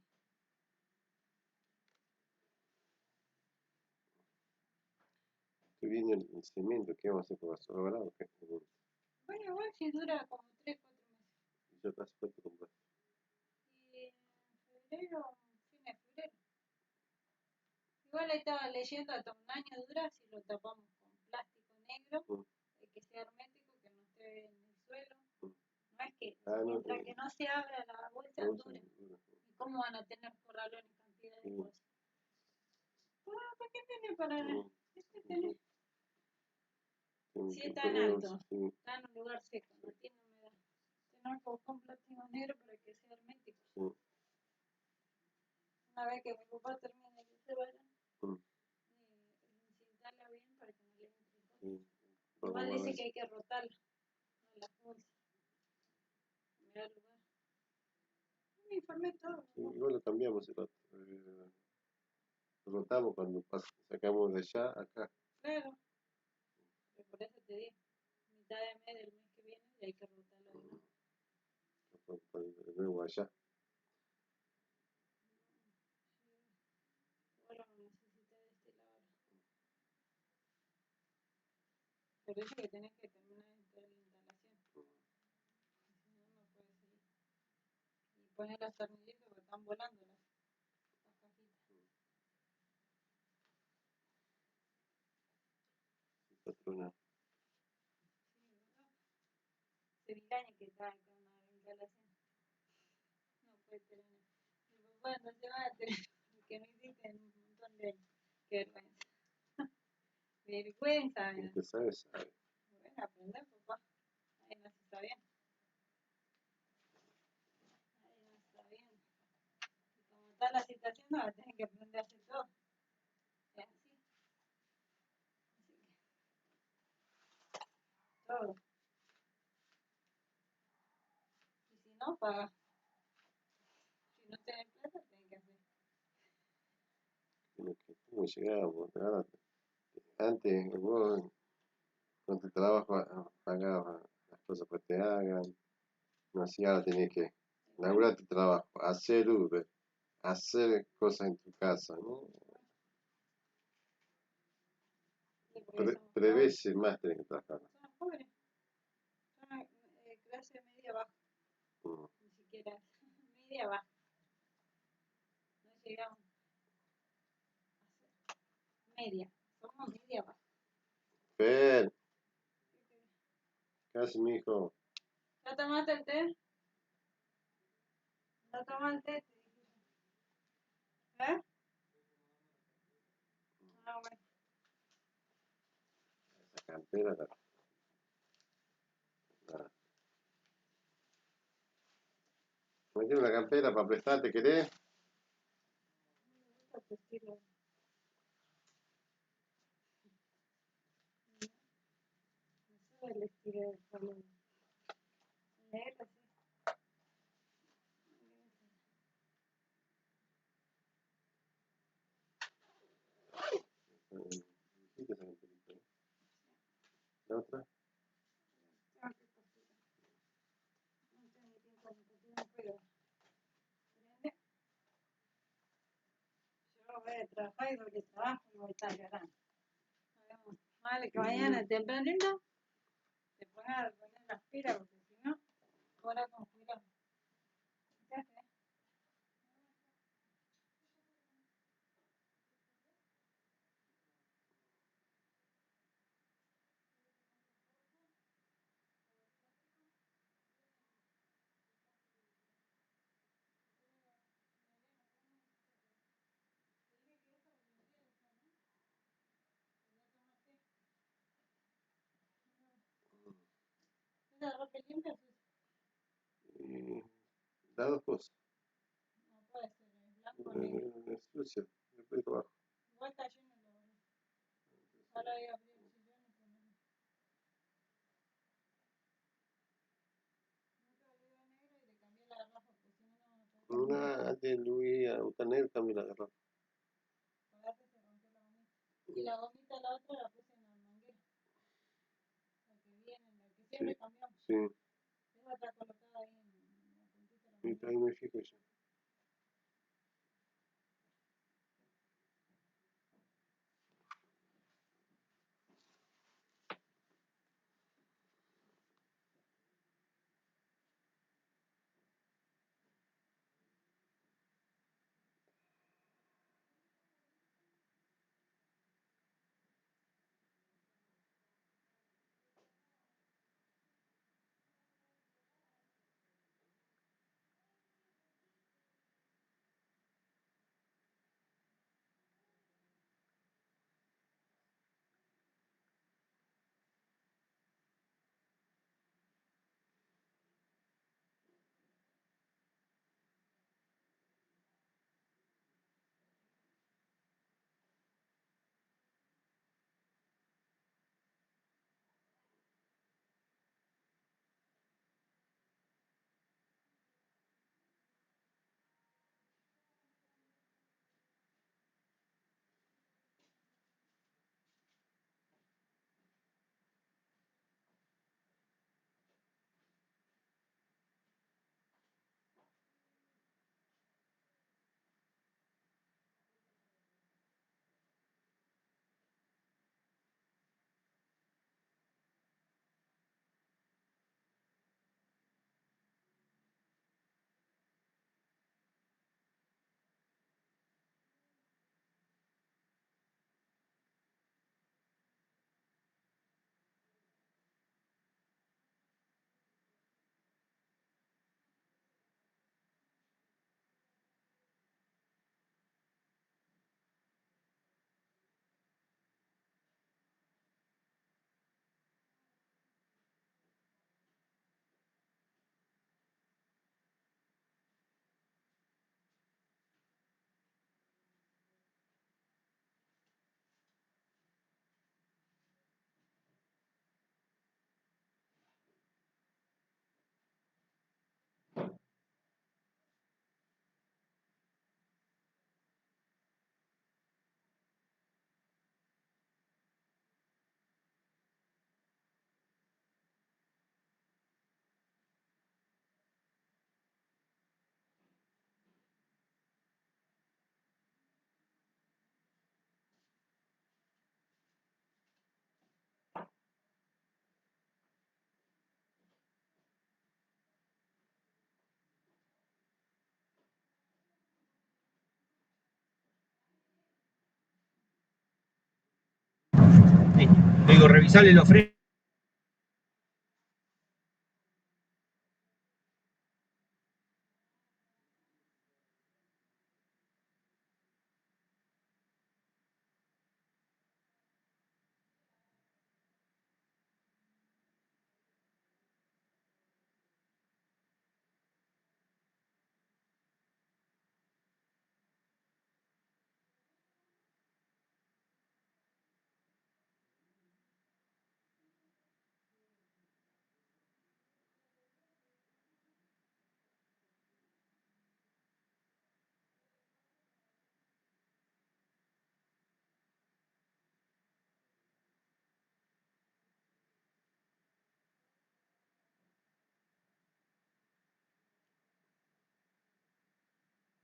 Estoy viendo el cemento, ¿qué vamos a hacer con la o qué? Bueno, igual si dura como 3-4 meses. Ya casi cuánto compraste. Y en febrero, fin de febrero. Igual estaba leyendo hasta un año dura si lo tapamos con plástico negro, que sea hermético, que no esté en el suelo. No es que mientras que no se abra la bolsa dure. ¿Y cómo van a tener corralones cantidad de cosas? ¿Para qué tiene para este tener? Si es tan alto, está en un lugar seco, no tiene humedad. Tenemos que buscar un plástico negro para que sea hermético. Una vez que mi papá termine que se vaya, encintarla bien para que no le entre cosas. Igual dice que hay que rotarla a las bolsas. Mira el lugar. Me informé todo. Sí, igual lo cambiamos el otro. Lo rotamos cuando sacamos de allá acá. Claro. Pero por eso te digo. Mitad de mes del mes que viene y hay que rotarlo de nuevo. De nuevo allá. Ahora lo necesita de este lado. Por eso que tenés que terminar toda la instalación. Si no, no puedes seguir. Y poner las tornilletas porque están volando las cajitas. Patrona. Sí, ¿verdad? Hace 10 años que está con la instalación. No puede terminar. Mi papá no se va a terminar. Que no hiciste un montón de años. Qué vergüenza. Vergüenza. El que sabe, sabe. Bueno, aprender, papá. Ahí no se está bien. Ahí no se está bien. Y como está la situación, no va a tener que aprender a hacer todo. Es así. Así que, todo. Y si no, paga. Si no tenés plata, tenés que hacer. ¿Cómo llegamos? Antes, vos con tu trabajo pagabas las cosas que te hagan. No, así ahora tenés que laburar tu trabajo, hacer Uber, hacer cosas en tu casa, ¿no? Veces más tenés que trabajar. Somos pobres. Somos clase media baja. Ni siquiera media baja. No llegamos a ser media. Somos media baja. Fer, ¿qué haces, mijo? ¿Ya tomaste el té? ¿No tomaste el té? ¿Eh? Ah, bueno. Esa campera, me tiene una campera para prestarte, ¿querés? Me gusta tu estilo. No sé el estilo del palo. Negro, sí. Dijiste esa camperita, ¿no? ¿La otra? Tengo que cocinar. No tengo ni tiempo de cocinar, pero prende. Yo voy a trabajar y porque trabajo y voy a estar llorando. Vale, que mañana tempranito te pongas a poner las pilas porque si no, ahora con cuidado. ¿Qué haces? de ropa limpia, Y las dos cosas. no puede ser blanco o negro. Es sucio, después abajo. Igual está lleno de los. Ahora voy a abrir el sillón y ponerlo. Nunca olvidé negro y le cambié la garrafa porque si no, no puedo. Una antes Luis a buscar negro también la agarró. Aparte se rompió la gomita. Y la gomita la otra la puse en la manguera. La que viene, la que siempre cambiamos. Sí, Esa está colocada ahí en la puntita de la y manguera. ahí me fijo yo. Le digo, revisarle los frenos.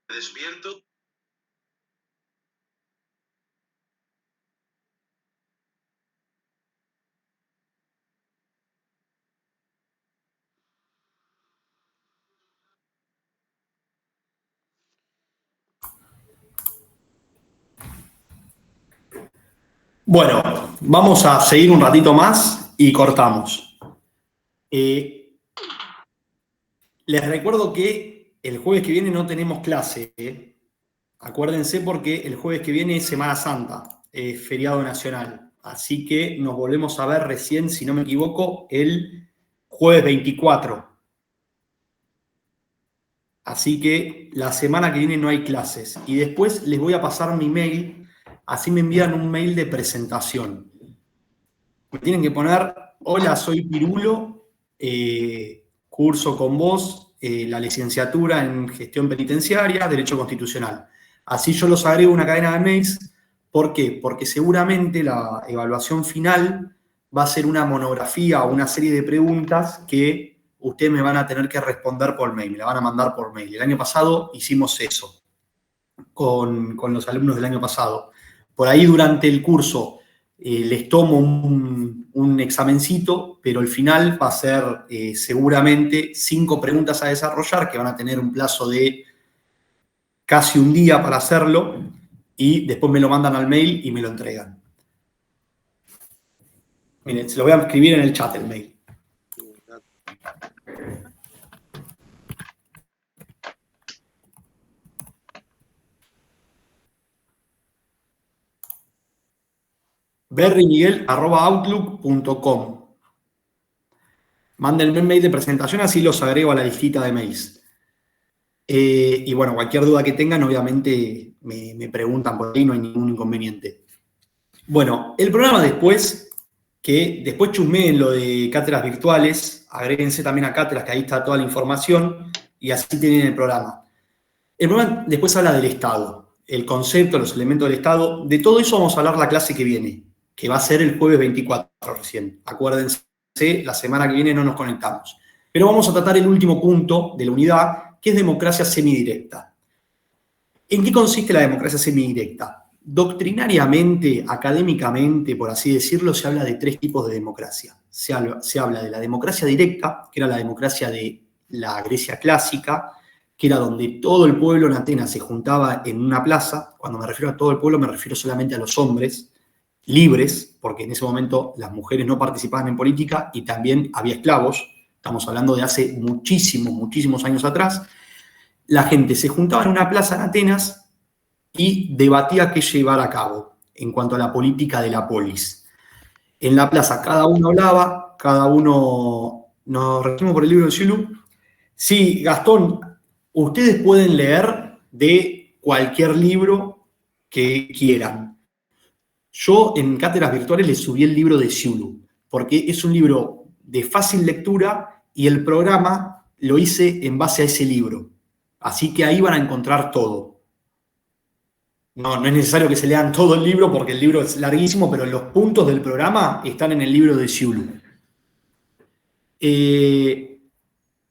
Despierto. Bueno, vamos a seguir un ratito más y cortamos. Les recuerdo que el jueves que viene no tenemos clase. Acuérdense porque el jueves que viene es Semana Santa, feriado nacional. Así que nos volvemos a ver recién, si no me equivoco, el jueves 24. Así que la semana que viene no hay clases. Y después les voy a pasar mi mail, así me envían un mail de presentación. Me tienen que poner, hola, soy Pirulo, curso con vos la licenciatura en gestión penitenciaria, derecho constitucional. Así yo los agrego una cadena de mails. ¿Por qué? Porque seguramente la evaluación final va a ser una monografía o una serie de preguntas que ustedes me van a tener que responder por mail, me la van a mandar por mail. El año pasado hicimos eso con los alumnos del año pasado. Por ahí durante el curso les tomo un examencito, pero el final va a ser seguramente 5 preguntas a desarrollar que van a tener un plazo de casi un día para hacerlo y después me lo mandan al mail y me lo entregan. Miren, se lo voy a escribir en el chat el mail. berrymiguel@outlook.com. Mándenme un mail de presentación, así los agrego a la listita de mails. Y bueno, cualquier duda que tengan, obviamente me preguntan por ahí, no hay ningún inconveniente. Bueno, el programa después chusmeen lo de cátedras virtuales, agréguense también a cátedras, que ahí está toda la información, y así tienen el programa. El programa después habla del Estado, el concepto, los elementos del Estado. De todo eso vamos a hablar la clase que viene, que va a ser el jueves 24 recién. Acuérdense, la semana que viene no nos conectamos. Pero vamos a tratar el último punto de la unidad, que es democracia semidirecta. ¿En qué consiste la democracia semidirecta? Doctrinariamente, académicamente, por así decirlo, se habla de 3 tipos de democracia. Se habla de la democracia directa, que era la democracia de la Grecia clásica, que era donde todo el pueblo en Atenas se juntaba en una plaza. Cuando me refiero a todo el pueblo, me refiero solamente a los hombres libres, porque en ese momento las mujeres no participaban en política y también había esclavos. Estamos hablando de hace muchísimos años atrás. La gente se juntaba en una plaza en Atenas y debatía qué llevar a cabo en cuanto a la política de la polis. En la plaza cada uno hablaba, cada uno... ¿Nos regimos por el libro de Ciulu? Sí, Gastón, ustedes pueden leer de cualquier libro que quieran. Yo en cátedras virtuales les subí el libro de Ciulu, porque es un libro de fácil lectura y el programa lo hice en base a ese libro. Así que ahí van a encontrar todo. No es necesario que se lean todo el libro porque el libro es larguísimo, pero los puntos del programa están en el libro de Ciulu.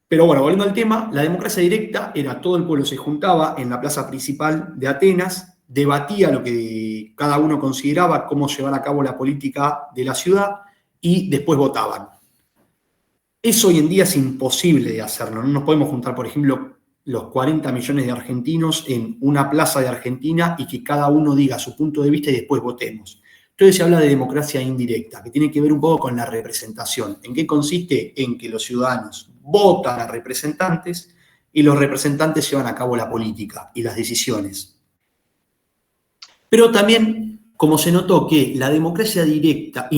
Pero bueno, volviendo al tema, la democracia directa era todo el pueblo se juntaba en la plaza principal de Atenas, debatía lo que cada uno consideraba, cómo llevar a cabo la política de la ciudad y después votaban. Eso hoy en día es imposible de hacerlo. No nos podemos juntar, por ejemplo, los 40 millones de argentinos en una plaza de Argentina y que cada uno diga su punto de vista y después votemos. Entonces se habla de democracia indirecta, que tiene que ver un poco con la representación. ¿En qué consiste? En que los ciudadanos votan a representantes y los representantes llevan a cabo la política y las decisiones. Pero también, como se notó que la democracia indirecta,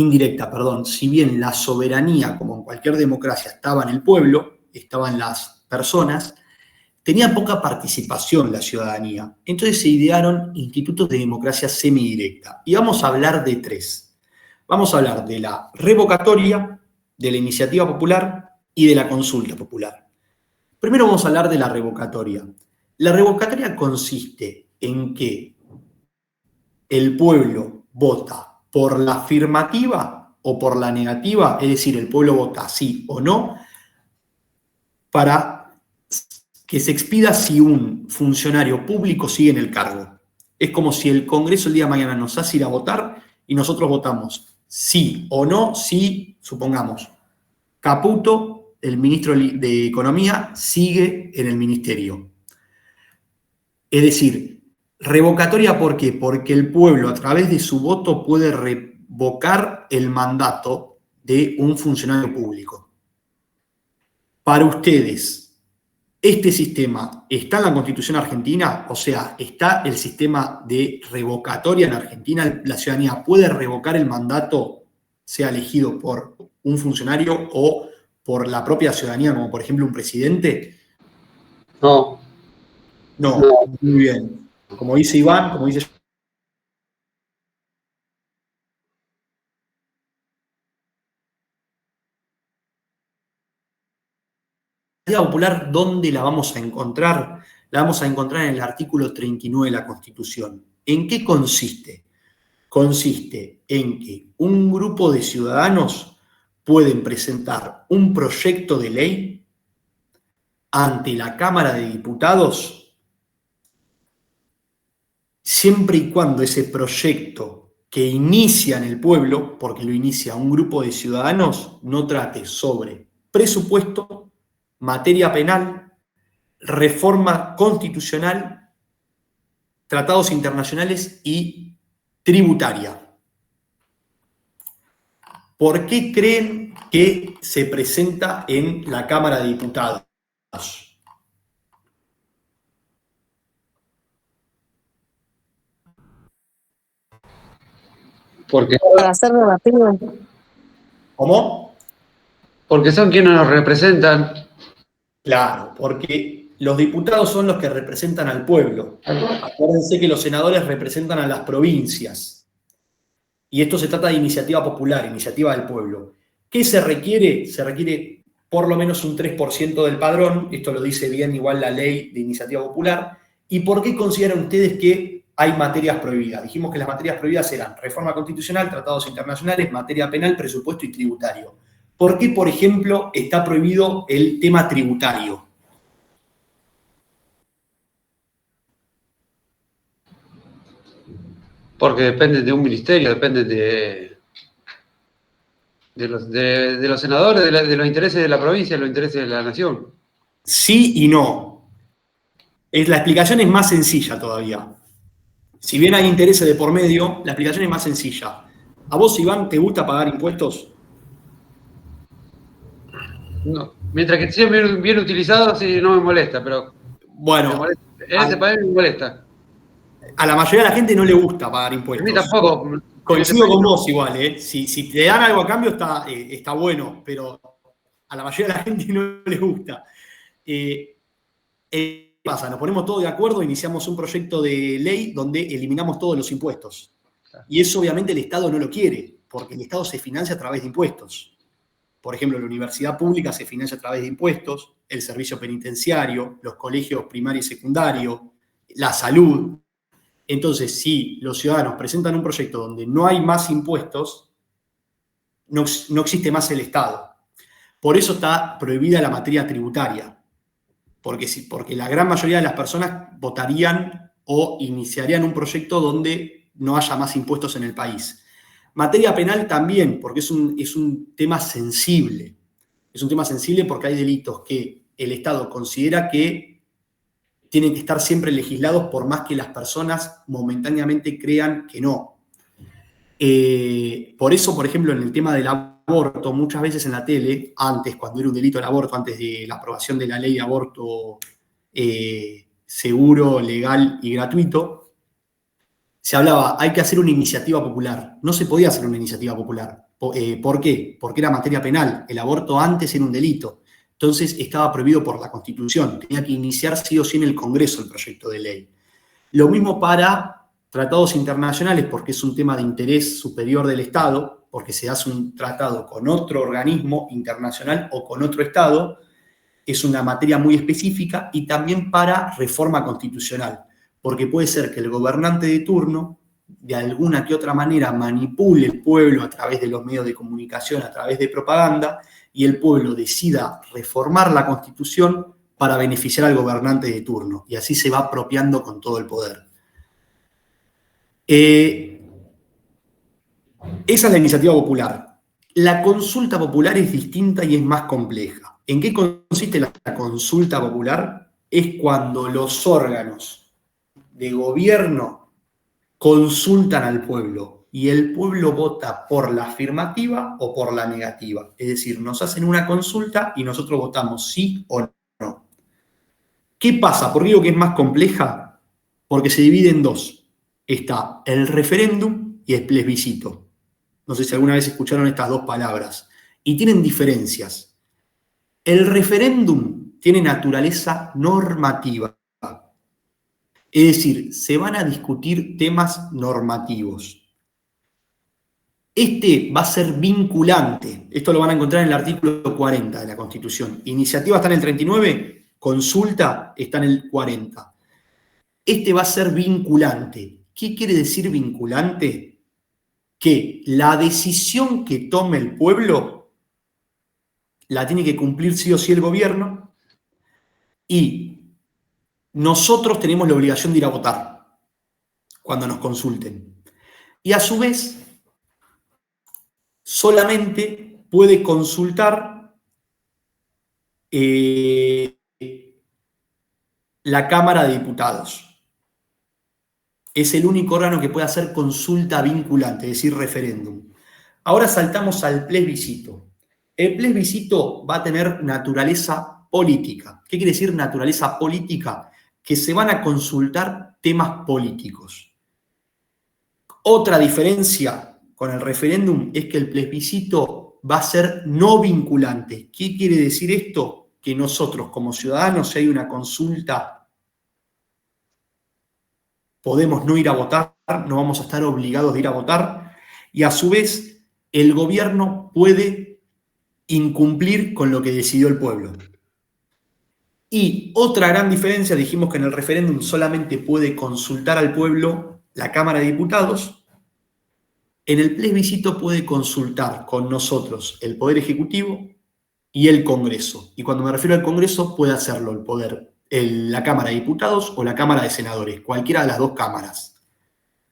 si bien la soberanía, como en cualquier democracia, estaba en el pueblo, estaban las personas, tenía poca participación la ciudadanía. Entonces se idearon institutos de democracia semidirecta. Y vamos a hablar de 3. Vamos a hablar de la revocatoria, de la iniciativa popular y de la consulta popular. Primero vamos a hablar de la revocatoria. La revocatoria consiste en que el pueblo vota por la afirmativa o por la negativa, es decir, el pueblo vota sí o no, para que se expida si un funcionario público sigue en el cargo. Es como si el Congreso el día de mañana nos hace ir a votar y nosotros votamos sí o no, si, supongamos, Caputo, el ministro de Economía, sigue en el ministerio. Es decir, revocatoria, ¿por qué? Porque el pueblo a través de su voto puede revocar el mandato de un funcionario público. Para ustedes, ¿este sistema está en la Constitución argentina? O sea, ¿está el sistema de revocatoria en Argentina? ¿La ciudadanía puede revocar el mandato, sea elegido por un funcionario o por la propia ciudadanía, como por ejemplo un presidente? No, No, no. muy bien. Como dice Iván, como dice la popular, ¿dónde la vamos a encontrar? La vamos a encontrar en el artículo 39 de la Constitución. ¿En qué consiste? Consiste en que un grupo de ciudadanos pueden presentar un proyecto de ley ante la Cámara de Diputados siempre y cuando ese proyecto que inicia en el pueblo, porque lo inicia un grupo de ciudadanos, no trate sobre presupuesto, materia penal, reforma constitucional, tratados internacionales y tributaria. ¿Por qué creen que se presenta en la Cámara de Diputados? Porque, Para ser debatido. ¿Cómo? porque son quienes nos representan. Claro, porque los diputados son los que representan al pueblo. Acuérdense que los senadores representan a las provincias. Y esto se trata de iniciativa popular, iniciativa del pueblo. ¿Qué se requiere? Se requiere por lo menos un 3% del padrón. Esto lo dice bien igual la ley de iniciativa popular. ¿Y por qué consideran ustedes que hay materias prohibidas? Dijimos que las materias prohibidas eran reforma constitucional, tratados internacionales, materia penal, presupuesto y tributario. ¿Por qué, por ejemplo, está prohibido el tema tributario? Porque depende de un ministerio, depende de los senadores, de los intereses de la provincia, de los intereses de la nación. Sí y no. La explicación es más sencilla todavía. Si bien hay intereses de por medio, la explicación es más sencilla. ¿A vos, Iván, te gusta pagar impuestos? No. Mientras que estén bien utilizados, sí, no me molesta, pero Bueno, me molesta. En este país me molesta. a la mayoría de la gente no le gusta pagar A impuestos. mí tampoco. Coincido con vos igual, ¿eh? Si te dan algo a cambio está bueno, pero a la mayoría de la gente no le gusta. ¿Qué pasa? Nos ponemos todos de acuerdo, iniciamos un proyecto de ley donde eliminamos todos los impuestos. Y eso obviamente el Estado no lo quiere, porque el Estado se financia a través de impuestos. Por ejemplo, la universidad pública se financia a través de impuestos, el servicio penitenciario, los colegios primario y secundario, la salud. Entonces, si los ciudadanos presentan un proyecto donde no hay más impuestos, no existe más el Estado. Por eso está prohibida la materia tributaria. Porque la gran mayoría de las personas votarían o iniciarían un proyecto donde no haya más impuestos en el país. Materia penal también, porque es un tema sensible. Es un tema sensible porque hay delitos que el Estado considera que tienen que estar siempre legislados por más que las personas momentáneamente crean que no. Por eso, por ejemplo, en el tema del aborto, muchas veces en la tele, antes, cuando era un delito el aborto, antes de la aprobación de la ley de aborto seguro, legal y gratuito, se hablaba, hay que hacer una iniciativa popular. No se podía hacer una iniciativa popular. ¿Por qué? Porque era materia penal. El aborto antes era un delito. Entonces estaba prohibido por la Constitución. Tenía que iniciar sí o sí en el Congreso el proyecto de ley. Lo mismo para tratados internacionales, porque es un tema de interés superior del Estado, porque se hace un tratado con otro organismo internacional o con otro Estado. Es una materia muy específica, y también para reforma constitucional, porque puede ser que el gobernante de turno de alguna que otra manera manipule el pueblo a través de los medios de comunicación, a través de propaganda, y el pueblo decida reformar la Constitución para beneficiar al gobernante de turno, y así se va apropiando con todo el poder. Esa es la iniciativa popular. La consulta popular es distinta y es más compleja. ¿En qué consiste la consulta popular? Es cuando los órganos de gobierno consultan al pueblo y el pueblo vota por la afirmativa o por la negativa. Es decir, nos hacen una consulta y nosotros votamos sí o no. ¿Qué pasa? ¿Por qué digo que es más compleja? Porque se divide en dos. Está el referéndum y el plebiscito. No sé si alguna vez escucharon estas dos palabras. Y tienen diferencias. El referéndum tiene naturaleza normativa. Es decir, se van a discutir temas normativos. Este va a ser vinculante. Esto lo van a encontrar en el artículo 40 de la Constitución. Iniciativa está en el 39, consulta está en el 40. Este va a ser vinculante. ¿Qué quiere decir vinculante? Que la decisión que tome el pueblo la tiene que cumplir sí o sí el gobierno y nosotros tenemos la obligación de ir a votar cuando nos consulten. Y a su vez, solamente puede consultar la Cámara de Diputados. Es el único órgano que puede hacer consulta vinculante, es decir, referéndum. Ahora saltamos al plebiscito. El plebiscito va a tener naturaleza política. ¿Qué quiere decir naturaleza política? Que se van a consultar temas políticos. Otra diferencia con el referéndum es que el plebiscito va a ser no vinculante. ¿Qué quiere decir esto? Que nosotros como ciudadanos, si hay una consulta, podemos no ir a votar, no vamos a estar obligados de ir a votar, y a su vez el gobierno puede incumplir con lo que decidió el pueblo. Y otra gran diferencia, dijimos que en el referéndum solamente puede consultar al pueblo la Cámara de Diputados, en el plebiscito puede consultar con nosotros el Poder Ejecutivo y el Congreso. Y cuando me refiero al Congreso, puede hacerlo la Cámara de Diputados o la Cámara de Senadores, cualquiera de las dos cámaras.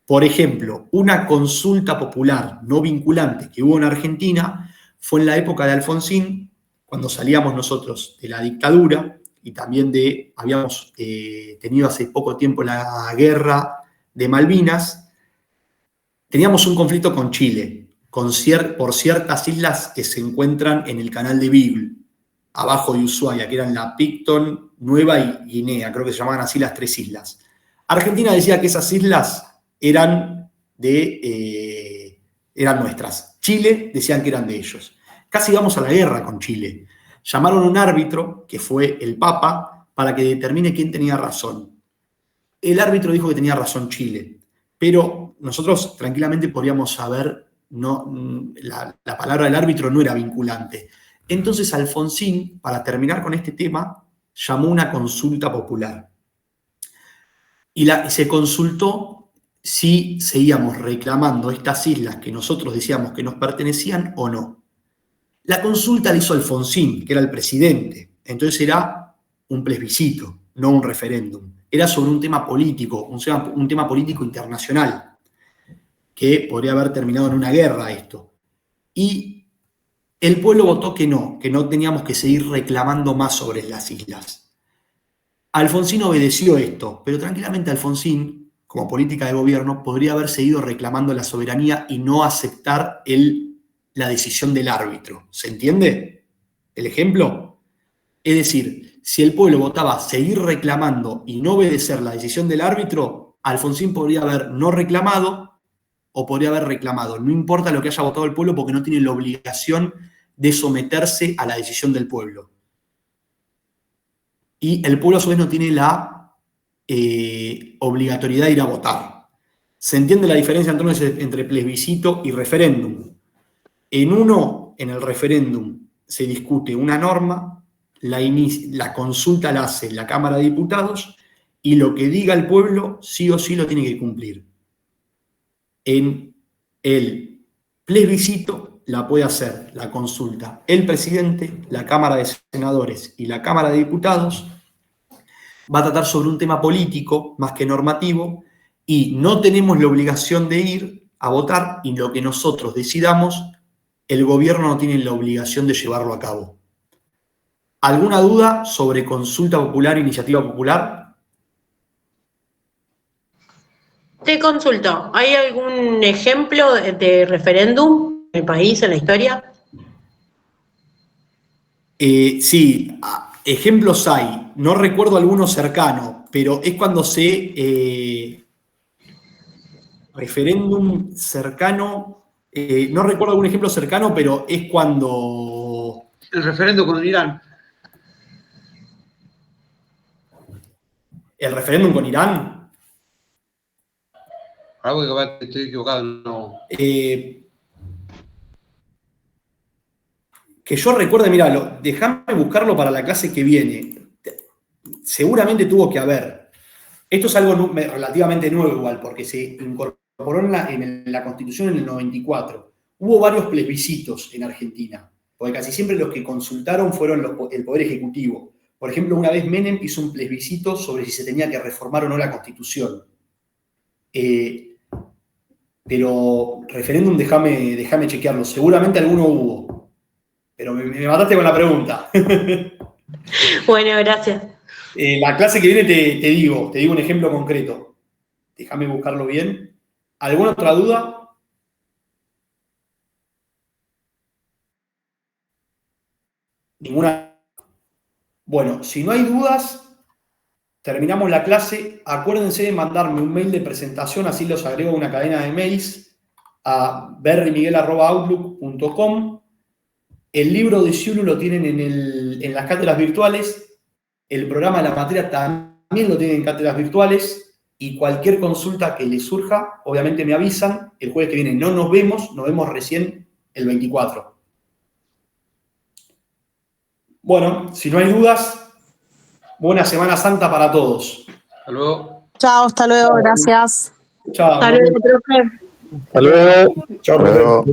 Por ejemplo, una consulta popular no vinculante que hubo en Argentina fue en la época de Alfonsín, cuando salíamos nosotros de la dictadura y también habíamos tenido hace poco tiempo la guerra de Malvinas. Teníamos un conflicto con Chile, por ciertas islas que se encuentran en el canal de Beagle, abajo de Ushuaia, que eran la Picton, Nueva y Guinea, creo que se llamaban así las tres islas. Argentina decía que esas islas eran nuestras. Chile decían que eran de ellos. Casi íbamos a la guerra con Chile. Llamaron a un árbitro, que fue el Papa, para que determine quién tenía razón. El árbitro dijo que tenía razón Chile, pero nosotros tranquilamente podríamos saber, la palabra del árbitro no era vinculante. Entonces Alfonsín, para terminar con este tema, llamó una consulta popular. Y se consultó si seguíamos reclamando estas islas que nosotros decíamos que nos pertenecían o no. La consulta la hizo Alfonsín, que era el presidente. Entonces era un plebiscito, no un referéndum. Era sobre un tema político, un tema político internacional, que podría haber terminado en una guerra esto. Y el pueblo votó que no teníamos que seguir reclamando más sobre las islas. Alfonsín obedeció esto, pero tranquilamente Alfonsín, como política de gobierno, podría haber seguido reclamando la soberanía y no aceptar la decisión del árbitro. ¿Se entiende el ejemplo? Es decir, si el pueblo votaba seguir reclamando y no obedecer la decisión del árbitro, Alfonsín podría haber no reclamado o podría haber reclamado. No importa lo que haya votado el pueblo porque no tiene la obligación de someterse a la decisión del pueblo. Y el pueblo a su vez no tiene la obligatoriedad de ir a votar. ¿Se entiende la diferencia entonces entre plebiscito y referéndum? En el referéndum se discute una norma, la consulta la hace la Cámara de Diputados y lo que diga el pueblo sí o sí lo tiene que cumplir. En el plebiscito la puede hacer la consulta el presidente, la Cámara de Senadores y la Cámara de Diputados. Va a tratar sobre un tema político más que normativo y no tenemos la obligación de ir a votar y lo que nosotros decidamos, el gobierno no tiene la obligación de llevarlo a cabo. ¿Alguna duda sobre consulta popular, iniciativa popular? Te consulto, ¿hay algún ejemplo de referéndum en el país, en la historia? Sí, ejemplos hay. No recuerdo alguno cercano, pero es cuando referéndum cercano. No recuerdo algún ejemplo cercano, pero es cuando... El referéndum con Irán. ¿El referéndum con Irán? Algo que capaz estoy equivocado, no. Que yo recuerde, mira, déjame buscarlo para la clase que viene. Seguramente tuvo que haber. Esto es algo relativamente nuevo igual, porque se incorporó en la Constitución en el 94. Hubo varios plebiscitos en Argentina, porque casi siempre los que consultaron fueron el Poder Ejecutivo. Por ejemplo, una vez Menem hizo un plebiscito sobre si se tenía que reformar o no la Constitución. Pero referéndum, déjame chequearlo. Seguramente alguno hubo. Pero me mataste con la pregunta. Bueno, gracias. La clase que viene te digo un ejemplo concreto. Déjame buscarlo bien. ¿Alguna otra duda? ¿Ninguna? Bueno, si no hay dudas, terminamos la clase. Acuérdense de mandarme un mail de presentación, así los agrego a una cadena de mails a berrymiguel@outlook.com. El libro de Ciulu lo tienen en las cátedras virtuales. El programa de la materia también lo tienen en cátedras virtuales. Y cualquier consulta que les surja, obviamente me avisan. El jueves que viene no nos vemos recién el 24. Bueno, si no hay dudas, buena Semana Santa para todos. Hasta luego. Chao, hasta luego, gracias. Chao. Hasta luego, profe. Hasta luego. Chao, profe. Hasta luego.